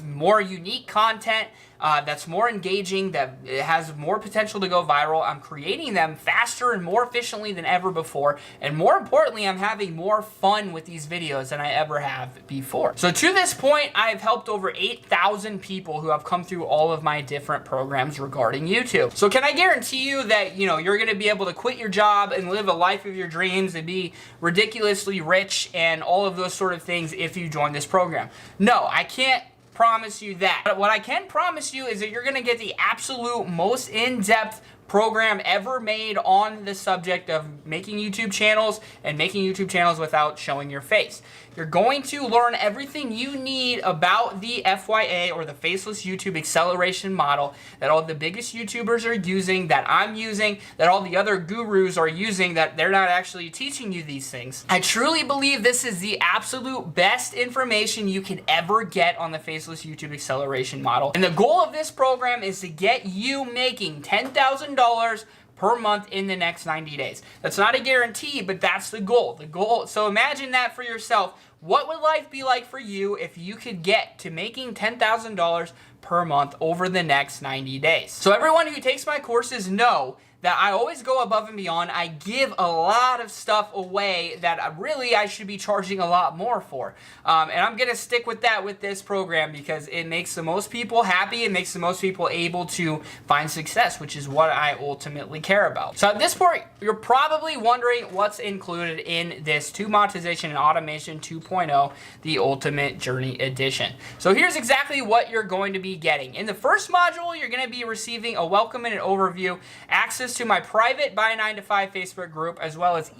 more unique content that's more engaging, that has more potential to go viral. I'm creating them faster and more efficiently than ever before, and more importantly, I'm having more fun with these videos than I ever have before. So to this point, I've helped over 8,000 people who have come through all of my different programs regarding YouTube. So can I guarantee you that, you're gonna be able to quit your job and live a life of your dreams and be ridiculously rich and all of those sort of things if you join this program? No, I can't promise you that. But what I can promise you is that you're gonna get the absolute most in-depth program ever made on the subject of making YouTube channels and making YouTube channels without showing your face. You're going to learn everything you need about the FYA, or the Faceless YouTube Acceleration Model, that all the biggest YouTubers are using, that I'm using, that all the other gurus are using, that they're not actually teaching you these things. I truly believe this is the absolute best information you could ever get on the Faceless YouTube Acceleration Model. And the goal of this program is to get you making $10,000 per month in the next 90 days. That's not a guarantee, but that's the goal. So imagine that for yourself. What would life be like for you if you could get to making $10,000 per month over the next 90 days? So everyone who takes my courses know that I always go above and beyond. I give a lot of stuff away that I should be charging a lot more for. And I'm going to stick with that with this program because it makes the most people happy. It makes the most people able to find success, which is what I ultimately care about. So at this point, you're probably wondering what's included in this Monetization and Automation 2.0, the Ultimate Journey Edition. So here's exactly what you're going to be getting. In the first module, you're going to be receiving a welcome and an overview, access to my private Buy 9 to 5 Facebook group, as well as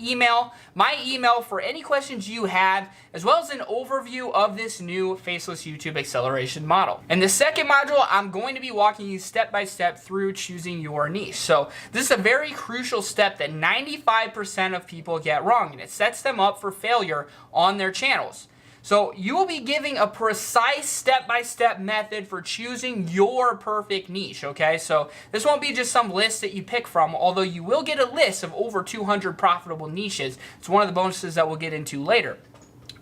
my email for any questions you have, as well as an overview of this new Faceless YouTube Acceleration Model. In the second module, I'm going to be walking you step by step through choosing your niche. So this is a very crucial step that 95% of people get wrong, and it sets them up for failure on their channels. So you will be giving a precise step-by-step method for choosing your perfect niche, okay? So this won't be just some list that you pick from, although you will get a list of over 200 profitable niches. It's one of the bonuses that we'll get into later.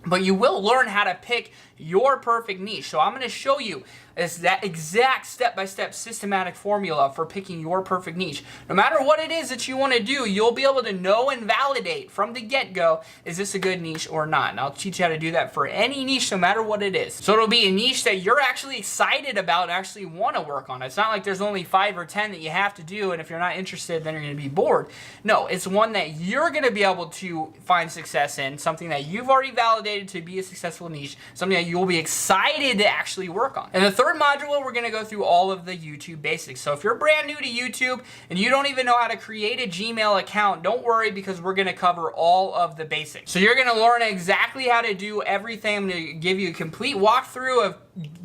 But you will learn how to pick your perfect niche. So I'm going to show you that exact step-by-step systematic formula for picking your perfect niche. No matter what it is that you want to do, you'll be able to know and validate from the get-go, is this a good niche or not? And I'll teach you how to do that for any niche, no matter what it is. So it'll be a niche that you're actually excited about and actually want to work on. It's not like there's only 5 or 10 that you have to do, and if you're not interested, then you're going to be bored. No, it's one that you're going to be able to find success in, something that you've already validated to be a successful niche, something that you'll be excited to actually work on. In the third module, we're going to go through all of the YouTube basics. So if you're brand new to YouTube and you don't even know how to create a Gmail account, don't worry, because we're going to cover all of the basics. So you're going to learn exactly how to do everything. I'm going to give you a complete walkthrough of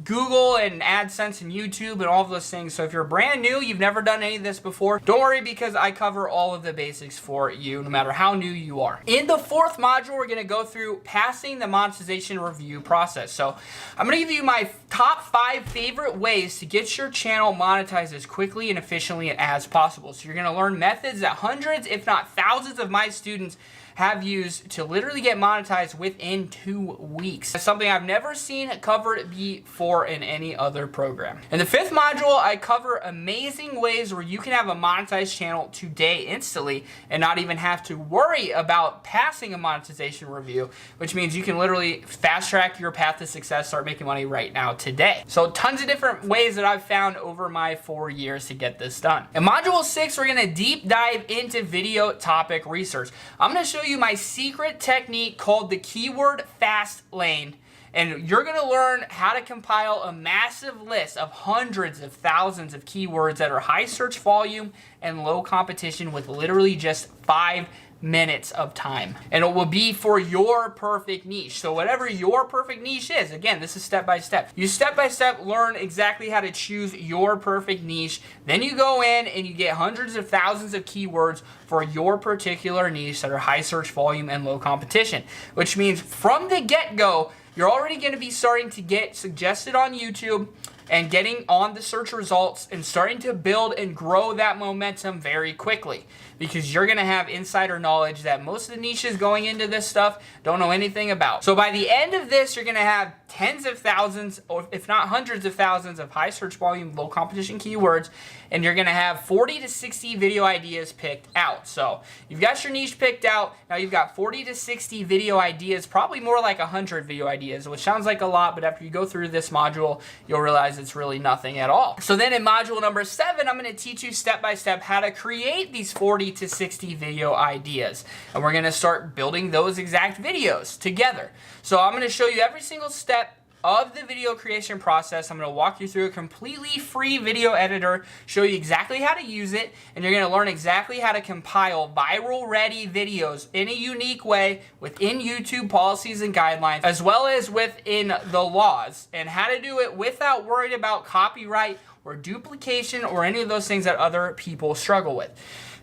Google and AdSense and YouTube and all of those things. So if you're brand new, you've never done any of this before, don't worry because I cover all of the basics for you no matter how new you are. In the fourth module, we're gonna go through passing the monetization review process. So I'm gonna give you my top 5 favorite ways to get your channel monetized as quickly and efficiently as possible. So you're gonna learn methods that hundreds, if not thousands of my students have used to literally get monetized within 2 weeks. It's something I've never seen covered before in any other program. In the 5th module, I cover amazing ways where you can have a monetized channel today instantly and not even have to worry about passing a monetization review, which means you can literally fast track your path to success, start making money right now today. So tons of different ways that I've found over my 4 years to get this done. In module 6, we're gonna deep dive into video topic research. I'm gonna show you my secret technique called the keyword fast lane, and you're gonna learn how to compile a massive list of hundreds of thousands of keywords that are high search volume and low competition with literally just 5 minutes of time, and it will be for your perfect niche. So whatever your perfect niche is, again, this is step by step. You step by step learn exactly how to choose your perfect niche. Then you go in and you get hundreds of thousands of keywords for your particular niche that are high search volume and low competition, which means from the get-go, you're already going to be starting to get suggested on YouTube and getting on the search results and starting to build and grow that momentum very quickly, because you're gonna have insider knowledge that most of the niches going into this stuff don't know anything about. So by the end of this, you're gonna have tens of thousands, or if not hundreds of thousands of high search volume, low competition keywords, and you're gonna have 40 to 60 video ideas picked out. So you've got your niche picked out, now you've got 40 to 60 video ideas, probably more like 100 video ideas, which sounds like a lot, but after you go through this module, you'll realize it's really nothing at all. So then in module number 7, I'm gonna teach you step by step how to create these 40 to 60 video ideas. And we're gonna start building those exact videos together. So I'm gonna show you every single step of the video creation process. I'm going to walk you through a completely free video editor, show you exactly how to use it, and you're going to learn exactly how to compile viral ready videos in a unique way within YouTube policies and guidelines, as well as within the laws, and how to do it without worrying about copyright or duplication or any of those things that other people struggle with.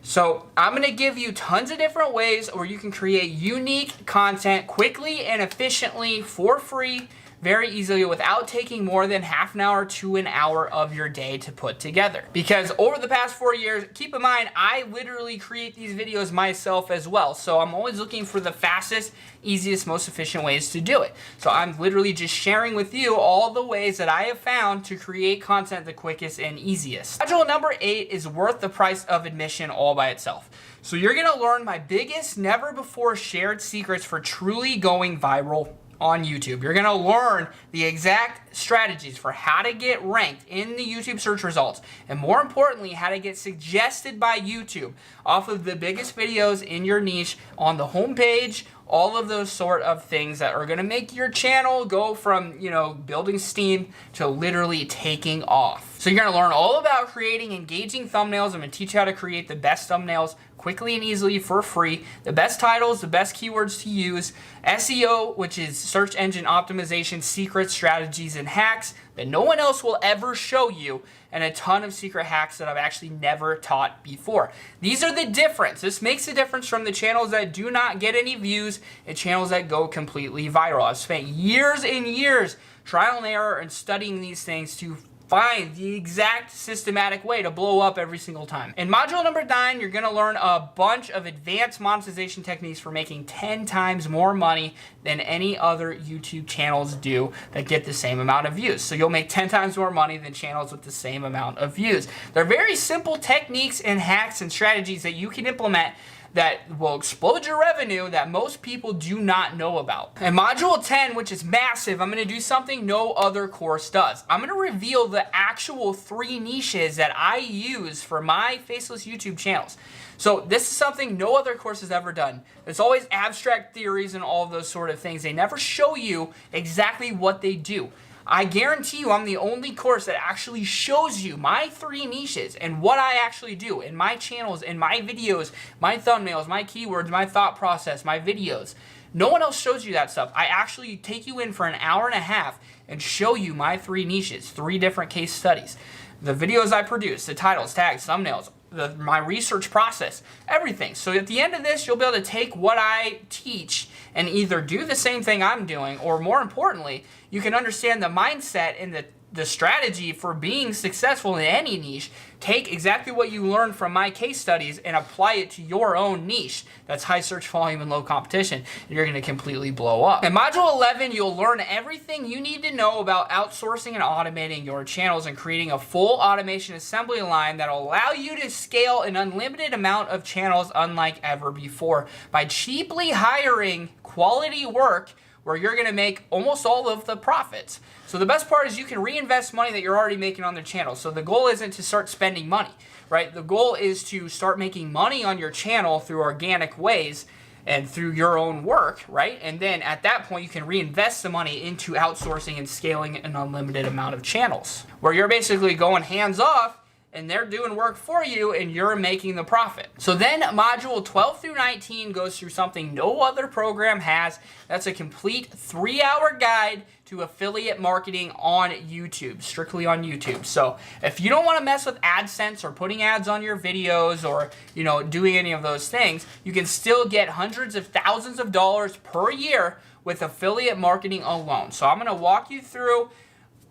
So I'm going to give you tons of different ways where you can create unique content quickly and efficiently for free, very easily, without taking more than half an hour to an hour of your day to put together. Because over the past 4 years, keep in mind, I literally create these videos myself as well. So I'm always looking for the fastest, easiest, most efficient ways to do it. So I'm literally just sharing with you all the ways that I have found to create content the quickest and easiest. Module number 8 is worth the price of admission all by itself. So you're gonna learn my biggest, never before shared secrets for truly going viral on YouTube. You're gonna learn the exact strategies for how to get ranked in the YouTube search results, and more importantly, how to get suggested by YouTube off of the biggest videos in your niche on the homepage, all of those sort of things that are gonna make your channel go from, building steam to literally taking off. So you're gonna learn all about creating engaging thumbnails. I'm gonna teach you how to create the best thumbnails quickly and easily for free, the best titles, the best keywords to use, SEO, which is search engine optimization, secret strategies and hacks that no one else will ever show you, and a ton of secret hacks that I've actually never taught before. These are the difference. This makes a difference from the channels that do not get any views and channels that go completely viral. I've spent years and years trial and error and studying these things to find the exact systematic way to blow up every single time. In module number 9, you're gonna learn a bunch of advanced monetization techniques for making 10 times more money than any other YouTube channels do that get the same amount of views. So you'll make 10 times more money than channels with the same amount of views. They're very simple techniques and hacks and strategies that you can implement that will explode your revenue that most people do not know about. In module 10, which is massive, I'm gonna do something no other course does. I'm gonna reveal the actual 3 niches that I use for my faceless YouTube channels. So this is something no other course has ever done. It's always abstract theories and all of those sort of things. They never show you exactly what they do. I guarantee you I'm the only course that actually shows you my 3 niches and what I actually do in my channels, in my videos, my thumbnails, my keywords, my thought process, my videos. No one else shows you that stuff. I actually take you in for an hour and a half and show you my 3 niches, 3 different case studies, the videos I produce, the titles, tags, thumbnails, my research process, everything. So at the end of this, you'll be able to take what I teach and either do the same thing I'm doing, or more importantly, you can understand the mindset and the strategy for being successful in any niche. Take exactly what you learned from my case studies and apply it to your own niche. That's high search volume and low competition. And you're going to completely blow up. In Module 11, you'll learn everything you need to know about outsourcing and automating your channels and creating a full automation assembly line that will allow you to scale an unlimited amount of channels unlike ever before by cheaply hiring quality work where you're going to make almost all of the profits. So the best part is you can reinvest money that you're already making on their channel. So the goal isn't to start spending money, right? The goal is to start making money on your channel through organic ways and through your own work, right? And then at that point, you can reinvest the money into outsourcing and scaling an unlimited amount of channels, where you're basically going hands off and they're doing work for you and you're making the profit. So then module 12 through 19 goes through something no other program has. That's a complete 3-hour guide to affiliate marketing on YouTube, strictly on YouTube. So if you don't want to mess with AdSense or putting ads on your videos or, doing any of those things, you can still get hundreds of thousands of dollars per year with affiliate marketing alone. So I'm going to walk you through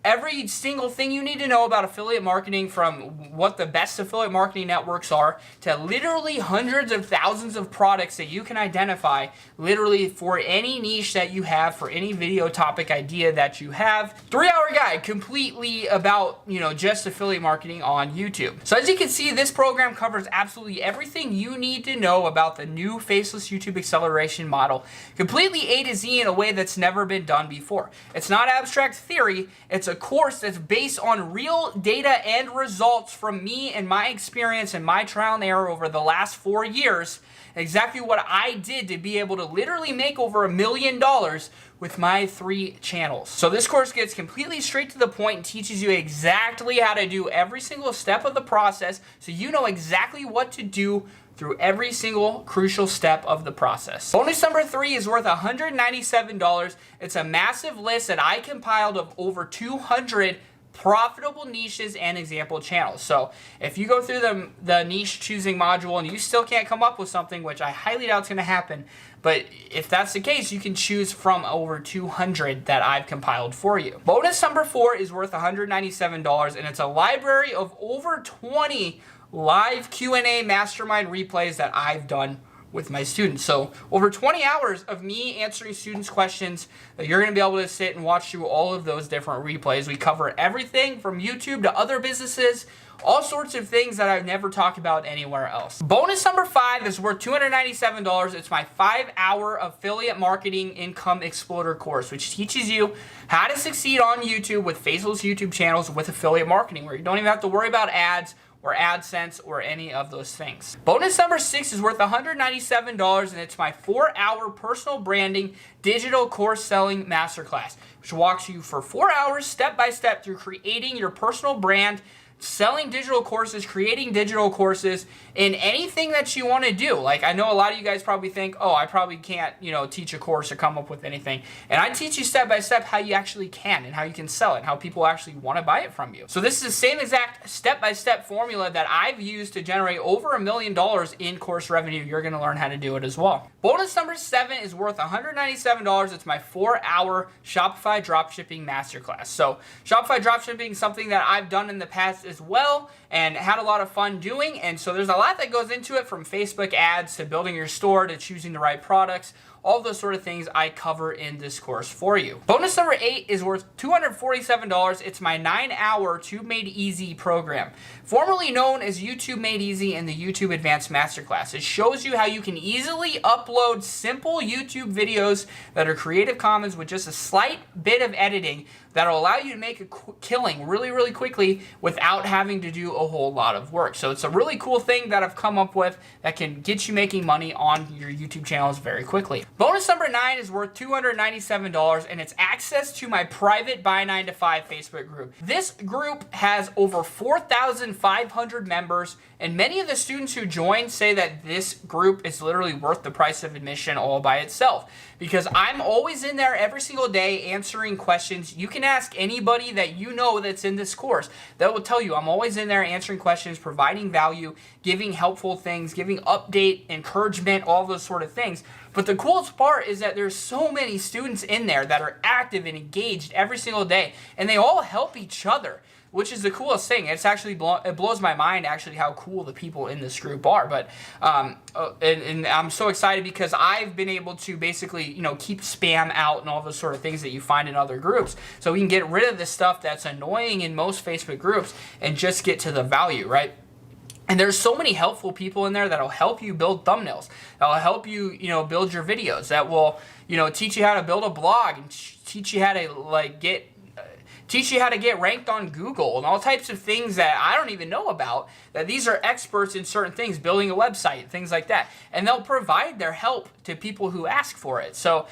every single thing you need to know about affiliate marketing, from what the best affiliate marketing networks are to literally hundreds of thousands of products that you can identify literally for any niche that you have, for any video topic idea that you have. 3-hour guide completely about, just affiliate marketing on YouTube. So as you can see, this program covers absolutely everything you need to know about the new faceless YouTube acceleration model, completely A to Z in a way that's never been done before. It's not abstract theory. It's a course that's based on real data and results from me and my experience and my trial and error over the last 4 years. Exactly what I did to be able to literally make over $1 million with my 3 channels. So this course gets completely straight to the point and teaches you exactly how to do every single step of the process, so you know exactly what to do through every single crucial step of the process. Bonus number 3 is worth $197. It's a massive list that I compiled of over 200 profitable niches and example channels. So if you go through the niche choosing module and you still can't come up with something, which I highly doubt is going to happen, but if that's the case, you can choose from over 200 that I've compiled for you. Bonus number 4 is worth $197, and it's a library of over 20 live Q&A mastermind replays that I've done with my students. So over 20 hours of me answering students' questions that you're going to be able to sit and watch through all of those different replays. We cover everything from YouTube to other businesses, all sorts of things that I've never talked about anywhere else. Bonus number 5 is worth $297. It's my 5-hour affiliate marketing income exploder course, which teaches you how to succeed on YouTube with faceless YouTube channels with affiliate marketing, where you don't even have to worry about ads or AdSense or any of those things. Bonus number 6 is worth $197, and it's my 4-hour personal branding digital course selling masterclass, which walks you for 4 hours step by step through creating your personal brand, selling digital courses, creating digital courses, in anything that you want to do. Like, I know a lot of you guys probably think, oh, I probably can't, teach a course or come up with anything. And I teach you step by step how you actually can and how you can sell it and how people actually want to buy it from you. So this is the same exact step-by-step formula that I've used to generate over $1 million in course revenue. You're going to learn how to do it as well. Bonus number 7 is worth $197. It's my 4-hour Shopify dropshipping masterclass. So Shopify dropshipping is something that I've done in the past as well and had a lot of fun doing. And so there's a lot that goes into it, from Facebook ads to building your store to choosing the right products. All those sort of things I cover in this course for you. Bonus number 8 is worth $247. It's my 9-hour Tube Made Easy program, formerly known as YouTube Made Easy and the YouTube Advanced Masterclass. It shows you how you can easily upload simple YouTube videos that are Creative Commons with just a slight bit of editing that'll allow you to make a killing really, really quickly without having to do a whole lot of work. So it's a really cool thing that I've come up with that can get you making money on your YouTube channels very quickly. Bonus number 9 is worth $297, and it's access to my private Buy 9 to 5 Facebook group. This group has over 4,500 members, and many of the students who join say that this group is literally worth the price of admission all by itself, because I'm always in there every single day answering questions. You can ask anybody that you know that's in this course that will tell you I'm always in there answering questions, providing value, giving helpful things, giving update, encouragement, all those sort of things. But the coolest part is that there's so many students in there that are active and engaged every single day, and they all help each other, which is the coolest thing. It's actually it blows my mind actually how cool the people in this group are. But and I'm so excited because I've been able to basically, you know, keep spam out and all those sort of things that you find in other groups, so we can get rid of the stuff that's annoying in most Facebook groups and just get to the value, right? And there's so many helpful people in there that'll help you build thumbnails, that'll help you, you know, build your videos, that will, you know, teach you how to build a blog and teach you how to get ranked on Google and all types of things that I don't even know about, that these are experts in certain things, building a website, things like that. And they'll provide their help to people who ask for it. So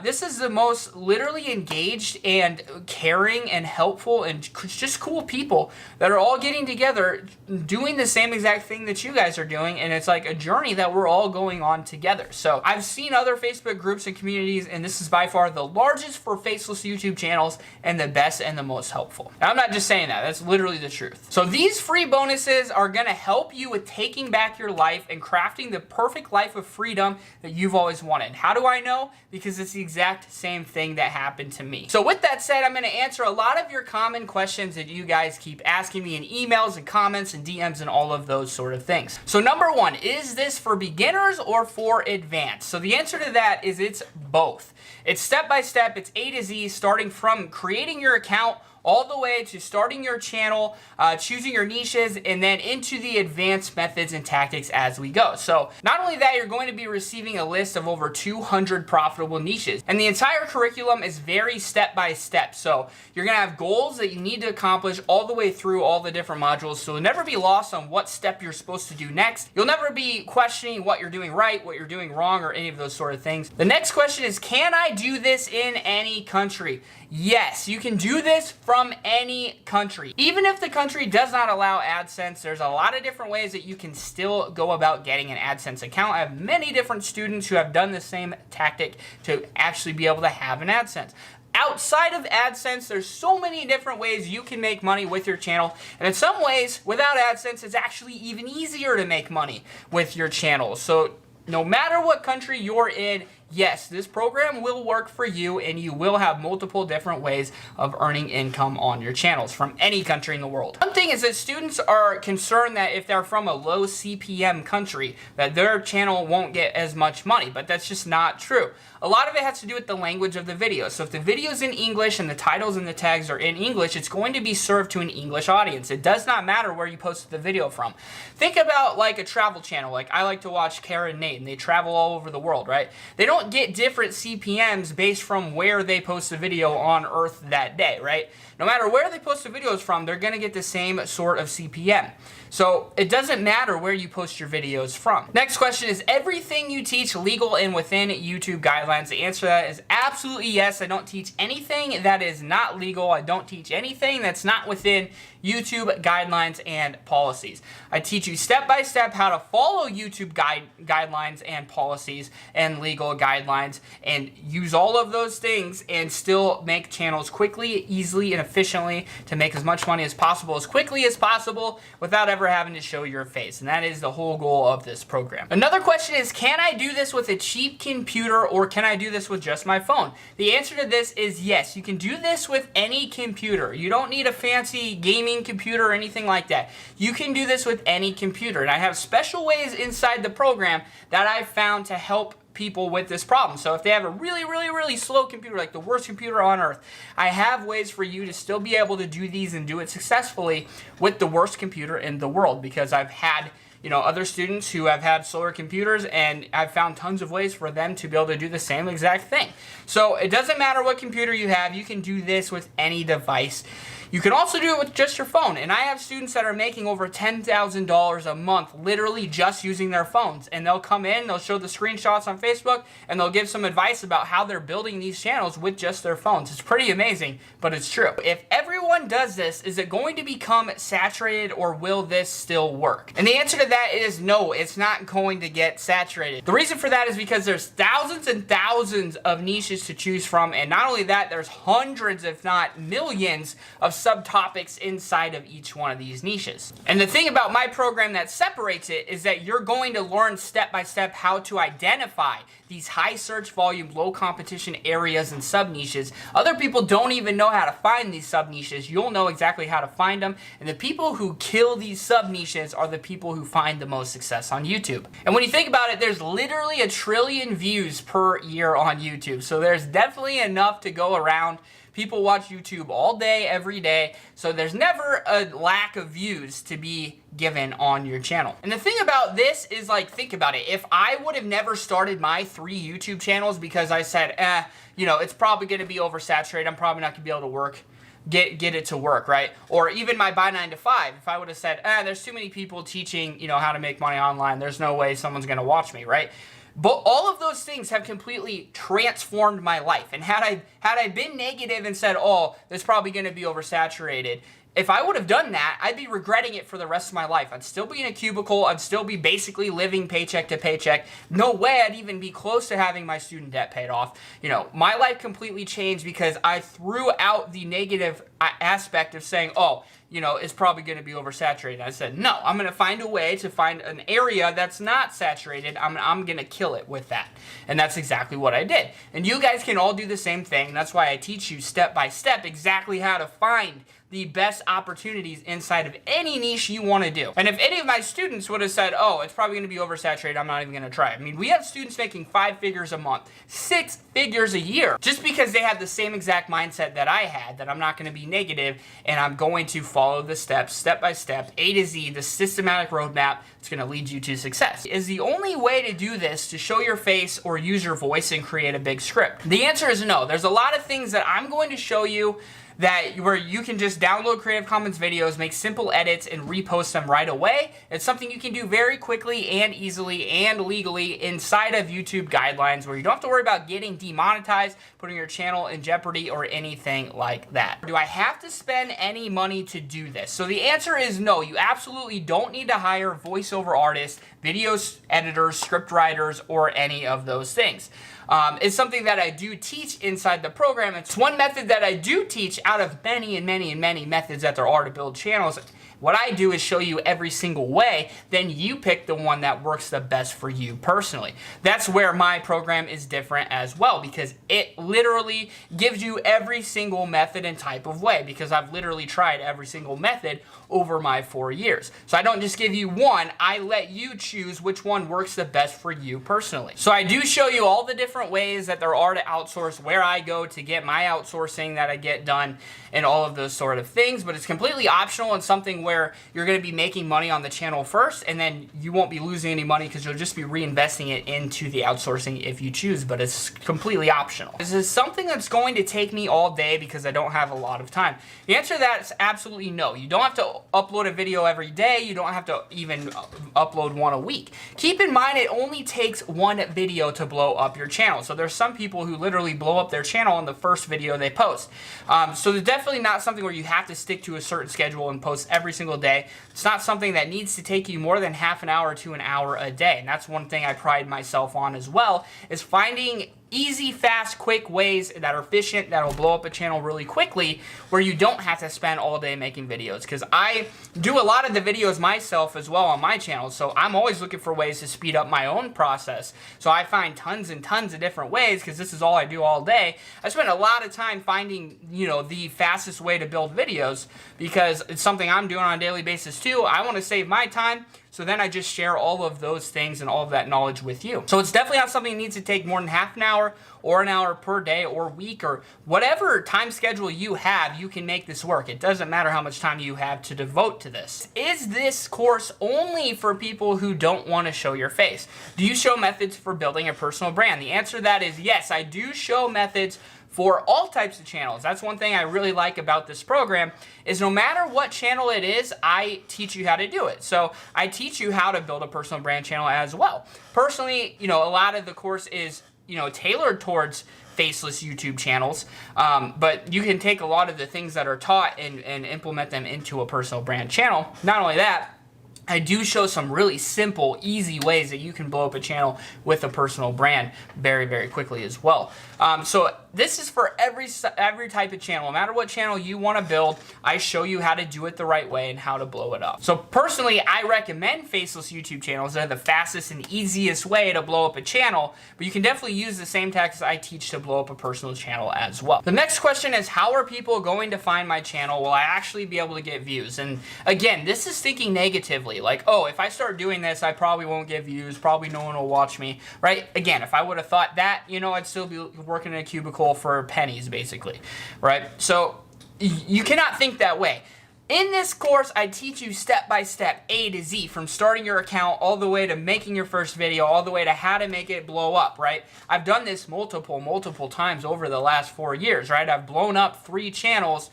this is the most literally engaged and caring and helpful and just cool people that are all getting together doing the same exact thing that you guys are doing, and it's like a journey that we're all going on together. So I've seen other Facebook groups and communities, and this is by far the largest for faceless YouTube channels and the best and the most helpful. And I'm not just saying that, that's literally the truth. So these free bonuses are gonna help you with taking back your life and crafting the perfect life of freedom that you've always wanted. How do I know? Because it's the exact same thing that happened to me. So with that said, I'm gonna answer a lot of your common questions that you guys keep asking me in emails and comments and DMs and all of those sort of things. So number 1, is this for beginners or for advanced? So the answer to that is it's both. It's step by step, it's A to Z, starting from creating your account all the way to starting your channel, choosing your niches, and then into the advanced methods and tactics as we go. So not only that, you're going to be receiving a list of over 200 profitable niches. And the entire curriculum is very step by step. So you're gonna have goals that you need to accomplish all the way through all the different modules. So you'll never be lost on what step you're supposed to do next. You'll never be questioning what you're doing right, what you're doing wrong, or any of those sort of things. The next question is, can I do this in any country? Yes, you can do this from any country. Even if the country does not allow AdSense, there's a lot of different ways that you can still go about getting an AdSense account. I have many different students who have done the same tactic to actually be able to have an AdSense. Outside of AdSense, there's so many different ways you can make money with your channel. And in some ways, without AdSense, it's actually even easier to make money with your channel. So no matter what country you're in, yes, this program will work for you, and you will have multiple different ways of earning income on your channels from any country in the world. One thing is that students are concerned that if they're from a low CPM country, that their channel won't get as much money, but that's just not true. A lot of it has to do with the language of the video. So if the video is in English and the titles and the tags are in English, it's going to be served to an English audience. It does not matter where you posted the video from. Think about like a travel channel. Like I like to watch Kara and Nate, and they travel all over the world, right? They don't get different CPMs based from where they post the video on Earth that day, right? No matter where they post the videos from, they're gonna get the same sort of CPM. So it doesn't matter where you post your videos from. Next question is everything you teach legal and within YouTube guidelines? The answer to that is absolutely yes. I don't teach anything that is not legal. I don't teach anything that's not within YouTube guidelines and policies. I teach you step by step how to follow YouTube guidelines and policies and legal guidelines and use all of those things and still make channels quickly, easily, and efficiently to make as much money as possible, as quickly as possible, without ever having to show your face. And that is the whole goal of this program. Another question is, can I do this with a cheap computer or can I do this with just my phone? The answer to this is yes. You can do this with any computer. You don't need a fancy gaming computer or anything like that. You can do this with any computer. And I have special ways inside the program that I've found to help people with this problem. So if they have a really slow computer, like the worst computer on earth, I have ways for you to still be able to do these and do it successfully with the worst computer in the world, because I've had other students who have had slower computers, and I've found tons of ways for them to be able to do the same exact thing. So it doesn't matter what computer you have, you can do this with any device. You can also do it with just your phone, and I have students that are making over $10,000 a month literally just using their phones, and they'll come in, they'll show the screenshots on Facebook, and they'll give some advice about how they're building these channels with just their phones. It's pretty amazing, but it's true. If everyone does this, is it going to become saturated, or will this still work? And the answer to that is no, it's not going to get saturated. The reason for that is because there's thousands and thousands of niches to choose from, and not only that, there's hundreds, if not millions, of subtopics inside of each one of these niches. And the thing about my program that separates it is that you're going to learn step by step how to identify these high search volume, low competition areas and sub niches. Other people don't even know how to find these sub niches. You'll know exactly how to find them. And the people who kill these sub niches are the people who find the most success on YouTube. And when you think about it, there's literally 1 trillion views per year on YouTube. So there's definitely enough to go around. People watch YouTube all day, every day, so there's never a lack of views to be given on your channel. And the thing about this is, like, think about it. If I would have never started my 3 YouTube channels because I said, it's probably gonna be oversaturated, I'm probably not gonna be able to work, get it to work, right? Or even my buy 9 to 5, if I would have said, there's too many people teaching, how to make money online, there's no way someone's gonna watch me, right? But all of those things have completely transformed my life. And had I been negative and said, oh, it's probably going to be oversaturated, if I would have done that, I'd be regretting it for the rest of my life. I'd still be in a cubicle. I'd still be basically living paycheck to paycheck. No way I'd even be close to having my student debt paid off. My life completely changed because I threw out the negative aspect of saying, oh, it's probably going to be oversaturated. I said, no, I'm going to find a way to find an area that's not saturated. I'm going to kill it with that. And that's exactly what I did. And you guys can all do the same thing. That's why I teach you step by step exactly how to find the best opportunities inside of any niche you want to do. And if any of my students would have said, oh, it's probably going to be oversaturated, I'm not even going to try. I mean, we have students making 5 figures a month, 6 figures a year, just because they have the same exact mindset that I had, that I'm not going to be negative and I'm going to follow the steps, step by step, A to Z, the systematic roadmap that's going to lead you to success. Is the only way to do this to show your face or use your voice and create a big script? The answer is no. There's a lot of things that I'm going to show you where you can just download Creative Commons videos, make simple edits, and repost them right away. It's something you can do very quickly and easily and legally inside of YouTube guidelines, where you don't have to worry about getting demonetized, putting your channel in jeopardy, or anything like that. Do I have to spend any money to do this? So the answer is no. You absolutely don't need to hire voiceover artists, video editors, script writers, or any of those things. It's something that I do teach inside the program. It's one method that I do teach out of many and many and many methods that there are to build channels. What I do is show you every single way, then you pick the one that works the best for you personally. That's where my program is different as well, because it literally gives you every single method and type of way, because I've literally tried every single method over my 4 years. So I don't just give you one, I let you choose which one works the best for you personally. So I do show you all the different ways that there are to outsource, where I go to get my outsourcing that I get done, and all of those sort of things, but it's completely optional and something where you're going to be making money on the channel first, and then you won't be losing any money because you'll just be reinvesting it into the outsourcing if you choose, but it's completely optional. This is something that's going to take me all day because I don't have a lot of time. The answer to that is absolutely no. You don't have to upload a video every day. You don't have to even upload one a week. Keep in mind, it only takes one video to blow up your channel. So there's some people who literally blow up their channel on the first video they post. So there's definitely not something where you have to stick to a certain schedule and post every single day. It's not something that needs to take you more than half an hour to an hour a day. And that's one thing I pride myself on as well, is finding easy, fast, quick ways that are efficient, that'll blow up a channel really quickly, where you don't have to spend all day making videos. Because I do a lot of the videos myself as well on my channel, so I'm always looking for ways to speed up my own process. So I find tons and tons of different ways, because this is all I do all day. I spend a lot of time finding, the fastest way to build videos, because it's something I'm doing on a daily basis too. I want to save my time, so then I just share all of those things and all of that knowledge with you. So it's definitely not something that needs to take more than half an hour or an hour per day or week or whatever time schedule you have, you can make this work. It doesn't matter how much time you have to devote to this. Is this course only for people who don't want to show your face? Do you show methods for building a personal brand? The answer to that is yes, I do show methods for all types of channels. That's one thing I really like about this program is no matter what channel it is, I teach you how to do it. So I teach you how to build a personal brand channel as well. Personally, a lot of the course is, tailored towards faceless YouTube channels, but you can take a lot of the things that are taught and implement them into a personal brand channel. Not only that, I do show some really simple, easy ways that you can blow up a channel with a personal brand very, very quickly as well. So this is for every type of channel. No matter what channel you want to build, I show you how to do it the right way and how to blow it up. So personally, I recommend faceless YouTube channels. They're the fastest and easiest way to blow up a channel, but you can definitely use the same tactics I teach to blow up a personal channel as well. The next question is, how are people going to find my channel? Will I actually be able to get views? And again, this is thinking negatively. Like, oh, if I start doing this, I probably won't get views. Probably no one will watch me, right? Again, if I would have thought that, I'd still be working in a cubicle for pennies, basically, right? So you cannot think that way. In this course, I teach you step by step, A to Z, from starting your account all the way to making your first video, all the way to how to make it blow up, right? I've done this multiple times over the last 4 years, right? I've blown up 3 channels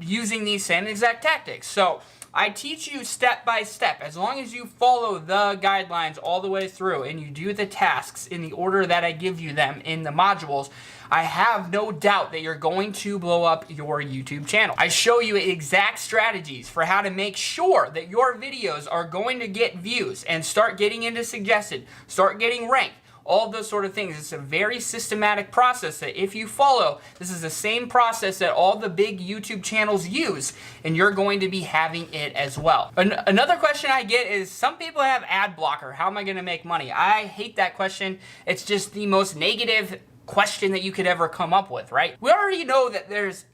using these same exact tactics. So I teach you step by step. As long as you follow the guidelines all the way through and you do the tasks in the order that I give you them in the modules, I have no doubt that you're going to blow up your YouTube channel. I show you exact strategies for how to make sure that your videos are going to get views and start getting into suggested, start getting ranked. All of those sort of things. It's a very systematic process that if you follow, this is the same process that all the big YouTube channels use, and you're going to be having it as well. Another question I get is, some people have ad blocker. How am I going to make money? I hate that question. It's just the most negative question that you could ever come up with, right? We already know that there's,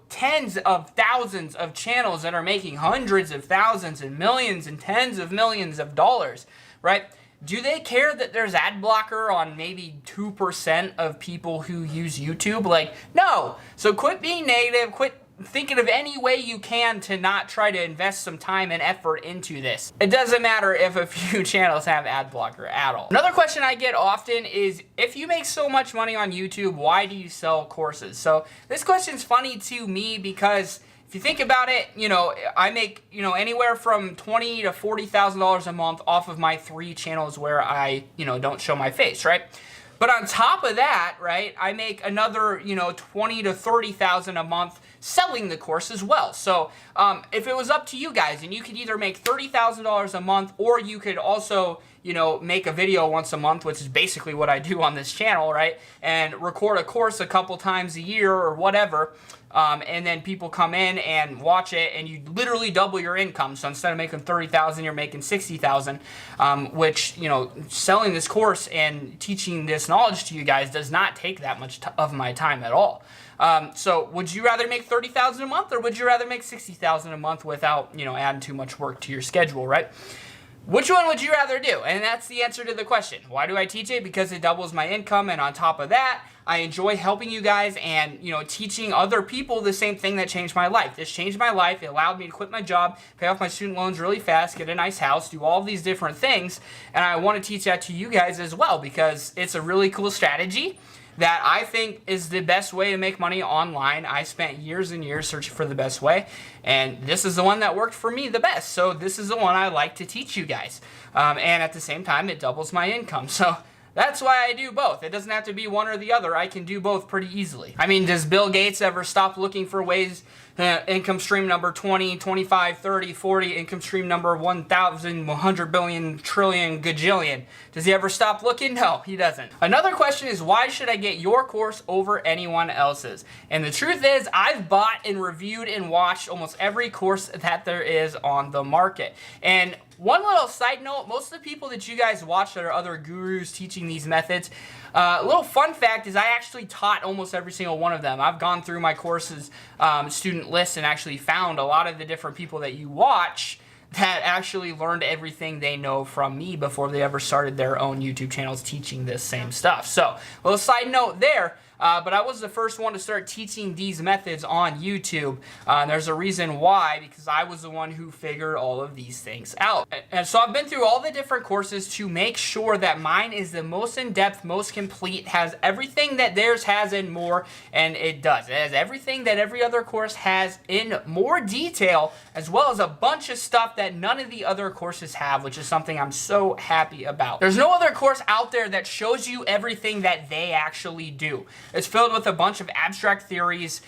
tens of thousands of channels that are making hundreds of thousands and millions and tens of millions of dollars, right? Do they care that there's ad blocker on maybe 2% of people who use YouTube? Like, no. So quit being negative, quit thinking of any way you can to not try to invest some time and effort into this. It doesn't matter if a few channels have ad blocker at all. Another question I get often is, if you make so much money on YouTube, why do you sell courses? So this question's funny to me because if you think about it, I make, anywhere from $20,000 to $40,000 a month off of my 3 channels where I, don't show my face, right? But on top of that, right, I make another, $20,000 to $30,000 a month selling the course as well. So if it was up to you guys, and you could either make $30,000 a month, or you could also, make a video once a month, which is basically what I do on this channel, right? And record a course a couple times a year or whatever. And then people come in and watch it, and you literally double your income. So instead of making $30,000, you're making $60,000, which, selling this course and teaching this knowledge to you guys does not take that much of my time at all. So would you rather make $30,000 a month, or would you rather make $60,000 a month without, adding too much work to your schedule, right? Which one would you rather do? And that's the answer to the question. Why do I teach it? Because it doubles my income, and on top of that, I enjoy helping you guys and, teaching other people the same thing that changed my life. This changed my life. It allowed me to quit my job, pay off my student loans really fast, get a nice house, do all these different things. And I want to teach that to you guys as well, because it's a really cool strategy that I think is the best way to make money online. I spent years and years searching for the best way, and this is the one that worked for me the best. So this is the one I like to teach you guys. And at the same time, it doubles my income. So that's why I do both. It doesn't have to be one or the other. I can do both pretty easily. I mean, does Bill Gates ever stop looking for ways, income stream number 20, 25, 30, 40, income stream number 1,000, 100 billion, trillion, gajillion? Does he ever stop looking? No, he doesn't. Another question is, why should I get your course over anyone else's? And the truth is, I've bought and reviewed and watched almost every course that there is on the market. And one little side note, most of the people that you guys watch that are other gurus teaching these methods, a little fun fact is I actually taught almost every single one of them. I've gone through my courses student list and actually found a lot of the different people that you watch that actually learned everything they know from me before they ever started their own YouTube channels teaching this same stuff. So, a little side note there. But I was the first one to start teaching these methods on YouTube. And there's a reason why, because I was the one who figured all of these things out. And so I've been through all the different courses to make sure that mine is the most in-depth, most complete, has everything that theirs has and more, and it does. It has everything that every other course has in more detail, as well as a bunch of stuff that none of the other courses have, which is something I'm so happy about. There's no other course out there that shows you everything that they actually do. It's filled with a bunch of abstract theories.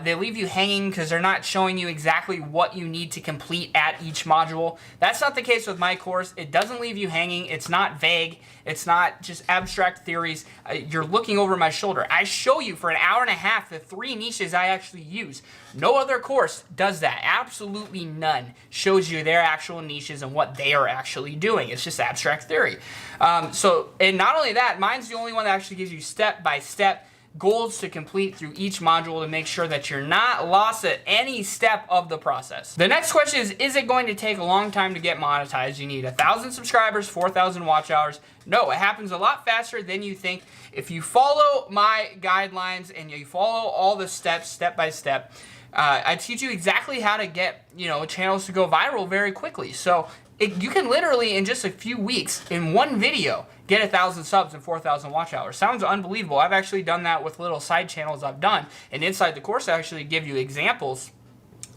They leave you hanging because they're not showing you exactly what you need to complete at each module. That's not the case with my course. It doesn't leave you hanging. It's not vague. It's not just abstract theories. You're looking over my shoulder. I show you for an hour and a half the 3 niches I actually use. No other course does that. Absolutely none shows you their actual niches and what they are actually doing. It's just abstract theory. And not only that, mine's the only one that actually gives you step-by-step goals to complete through each module to make sure that you're not lost at any step of the process. The next question is it going to take a long time to get monetized? You need 1,000 subscribers, 4,000 watch hours. No, it happens a lot faster than you think. If you follow my guidelines and you follow all the steps, step by step, I teach you exactly how to get, channels to go viral very quickly. So you can literally, in just a few weeks, in one video, get 1,000 subs and 4,000 watch hours. Sounds unbelievable. I've actually done that with little side channels I've done. And inside the course, I actually give you examples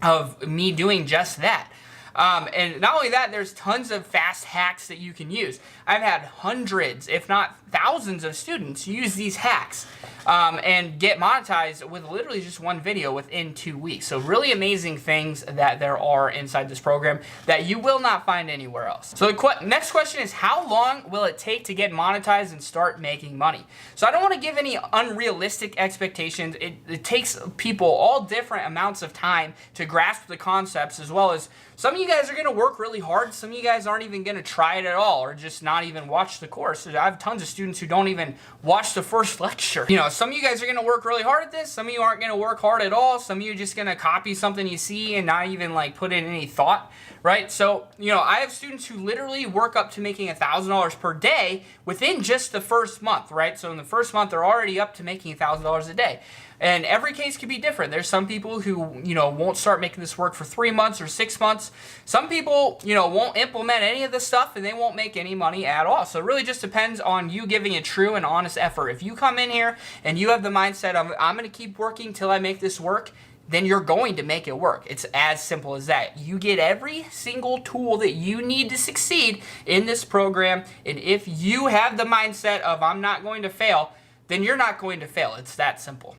of me doing just that. And not only that, there's tons of fast hacks that you can use. I've had hundreds, if not thousands of students use these hacks and get monetized with literally just one video within 2 weeks. So really amazing things that there are inside this program that you will not find anywhere else. So the next question is, how long will it take to get monetized and start making money? So I don't want to give any unrealistic expectations. It takes people all different amounts of time to grasp the concepts, as well as some of you guys are going to work really hard. Some of you guys aren't even going to try it at all, or just not even watch the course. I have tons of students who don't even watch the first lecture. Some of you guys are going to work really hard at this. Some of you aren't going to work hard at all. Some of you are just going to copy something you see and not even put in any thought, right? So, I have students who literally work up to making $1,000 per day within just the first month, right? So in the first month, they're already up to making $1,000 a day. And every case could be different. There's some people who, won't start making this work for 3 months or 6 months. Some people, won't implement any of this stuff and they won't make any money at all. So it really just depends on you giving a true and honest effort. If you come in here and you have the mindset of, I'm going to keep working till I make this work, then you're going to make it work. It's as simple as that. You get every single tool that you need to succeed in this program. And if you have the mindset of, I'm not going to fail, then you're not going to fail. It's that simple.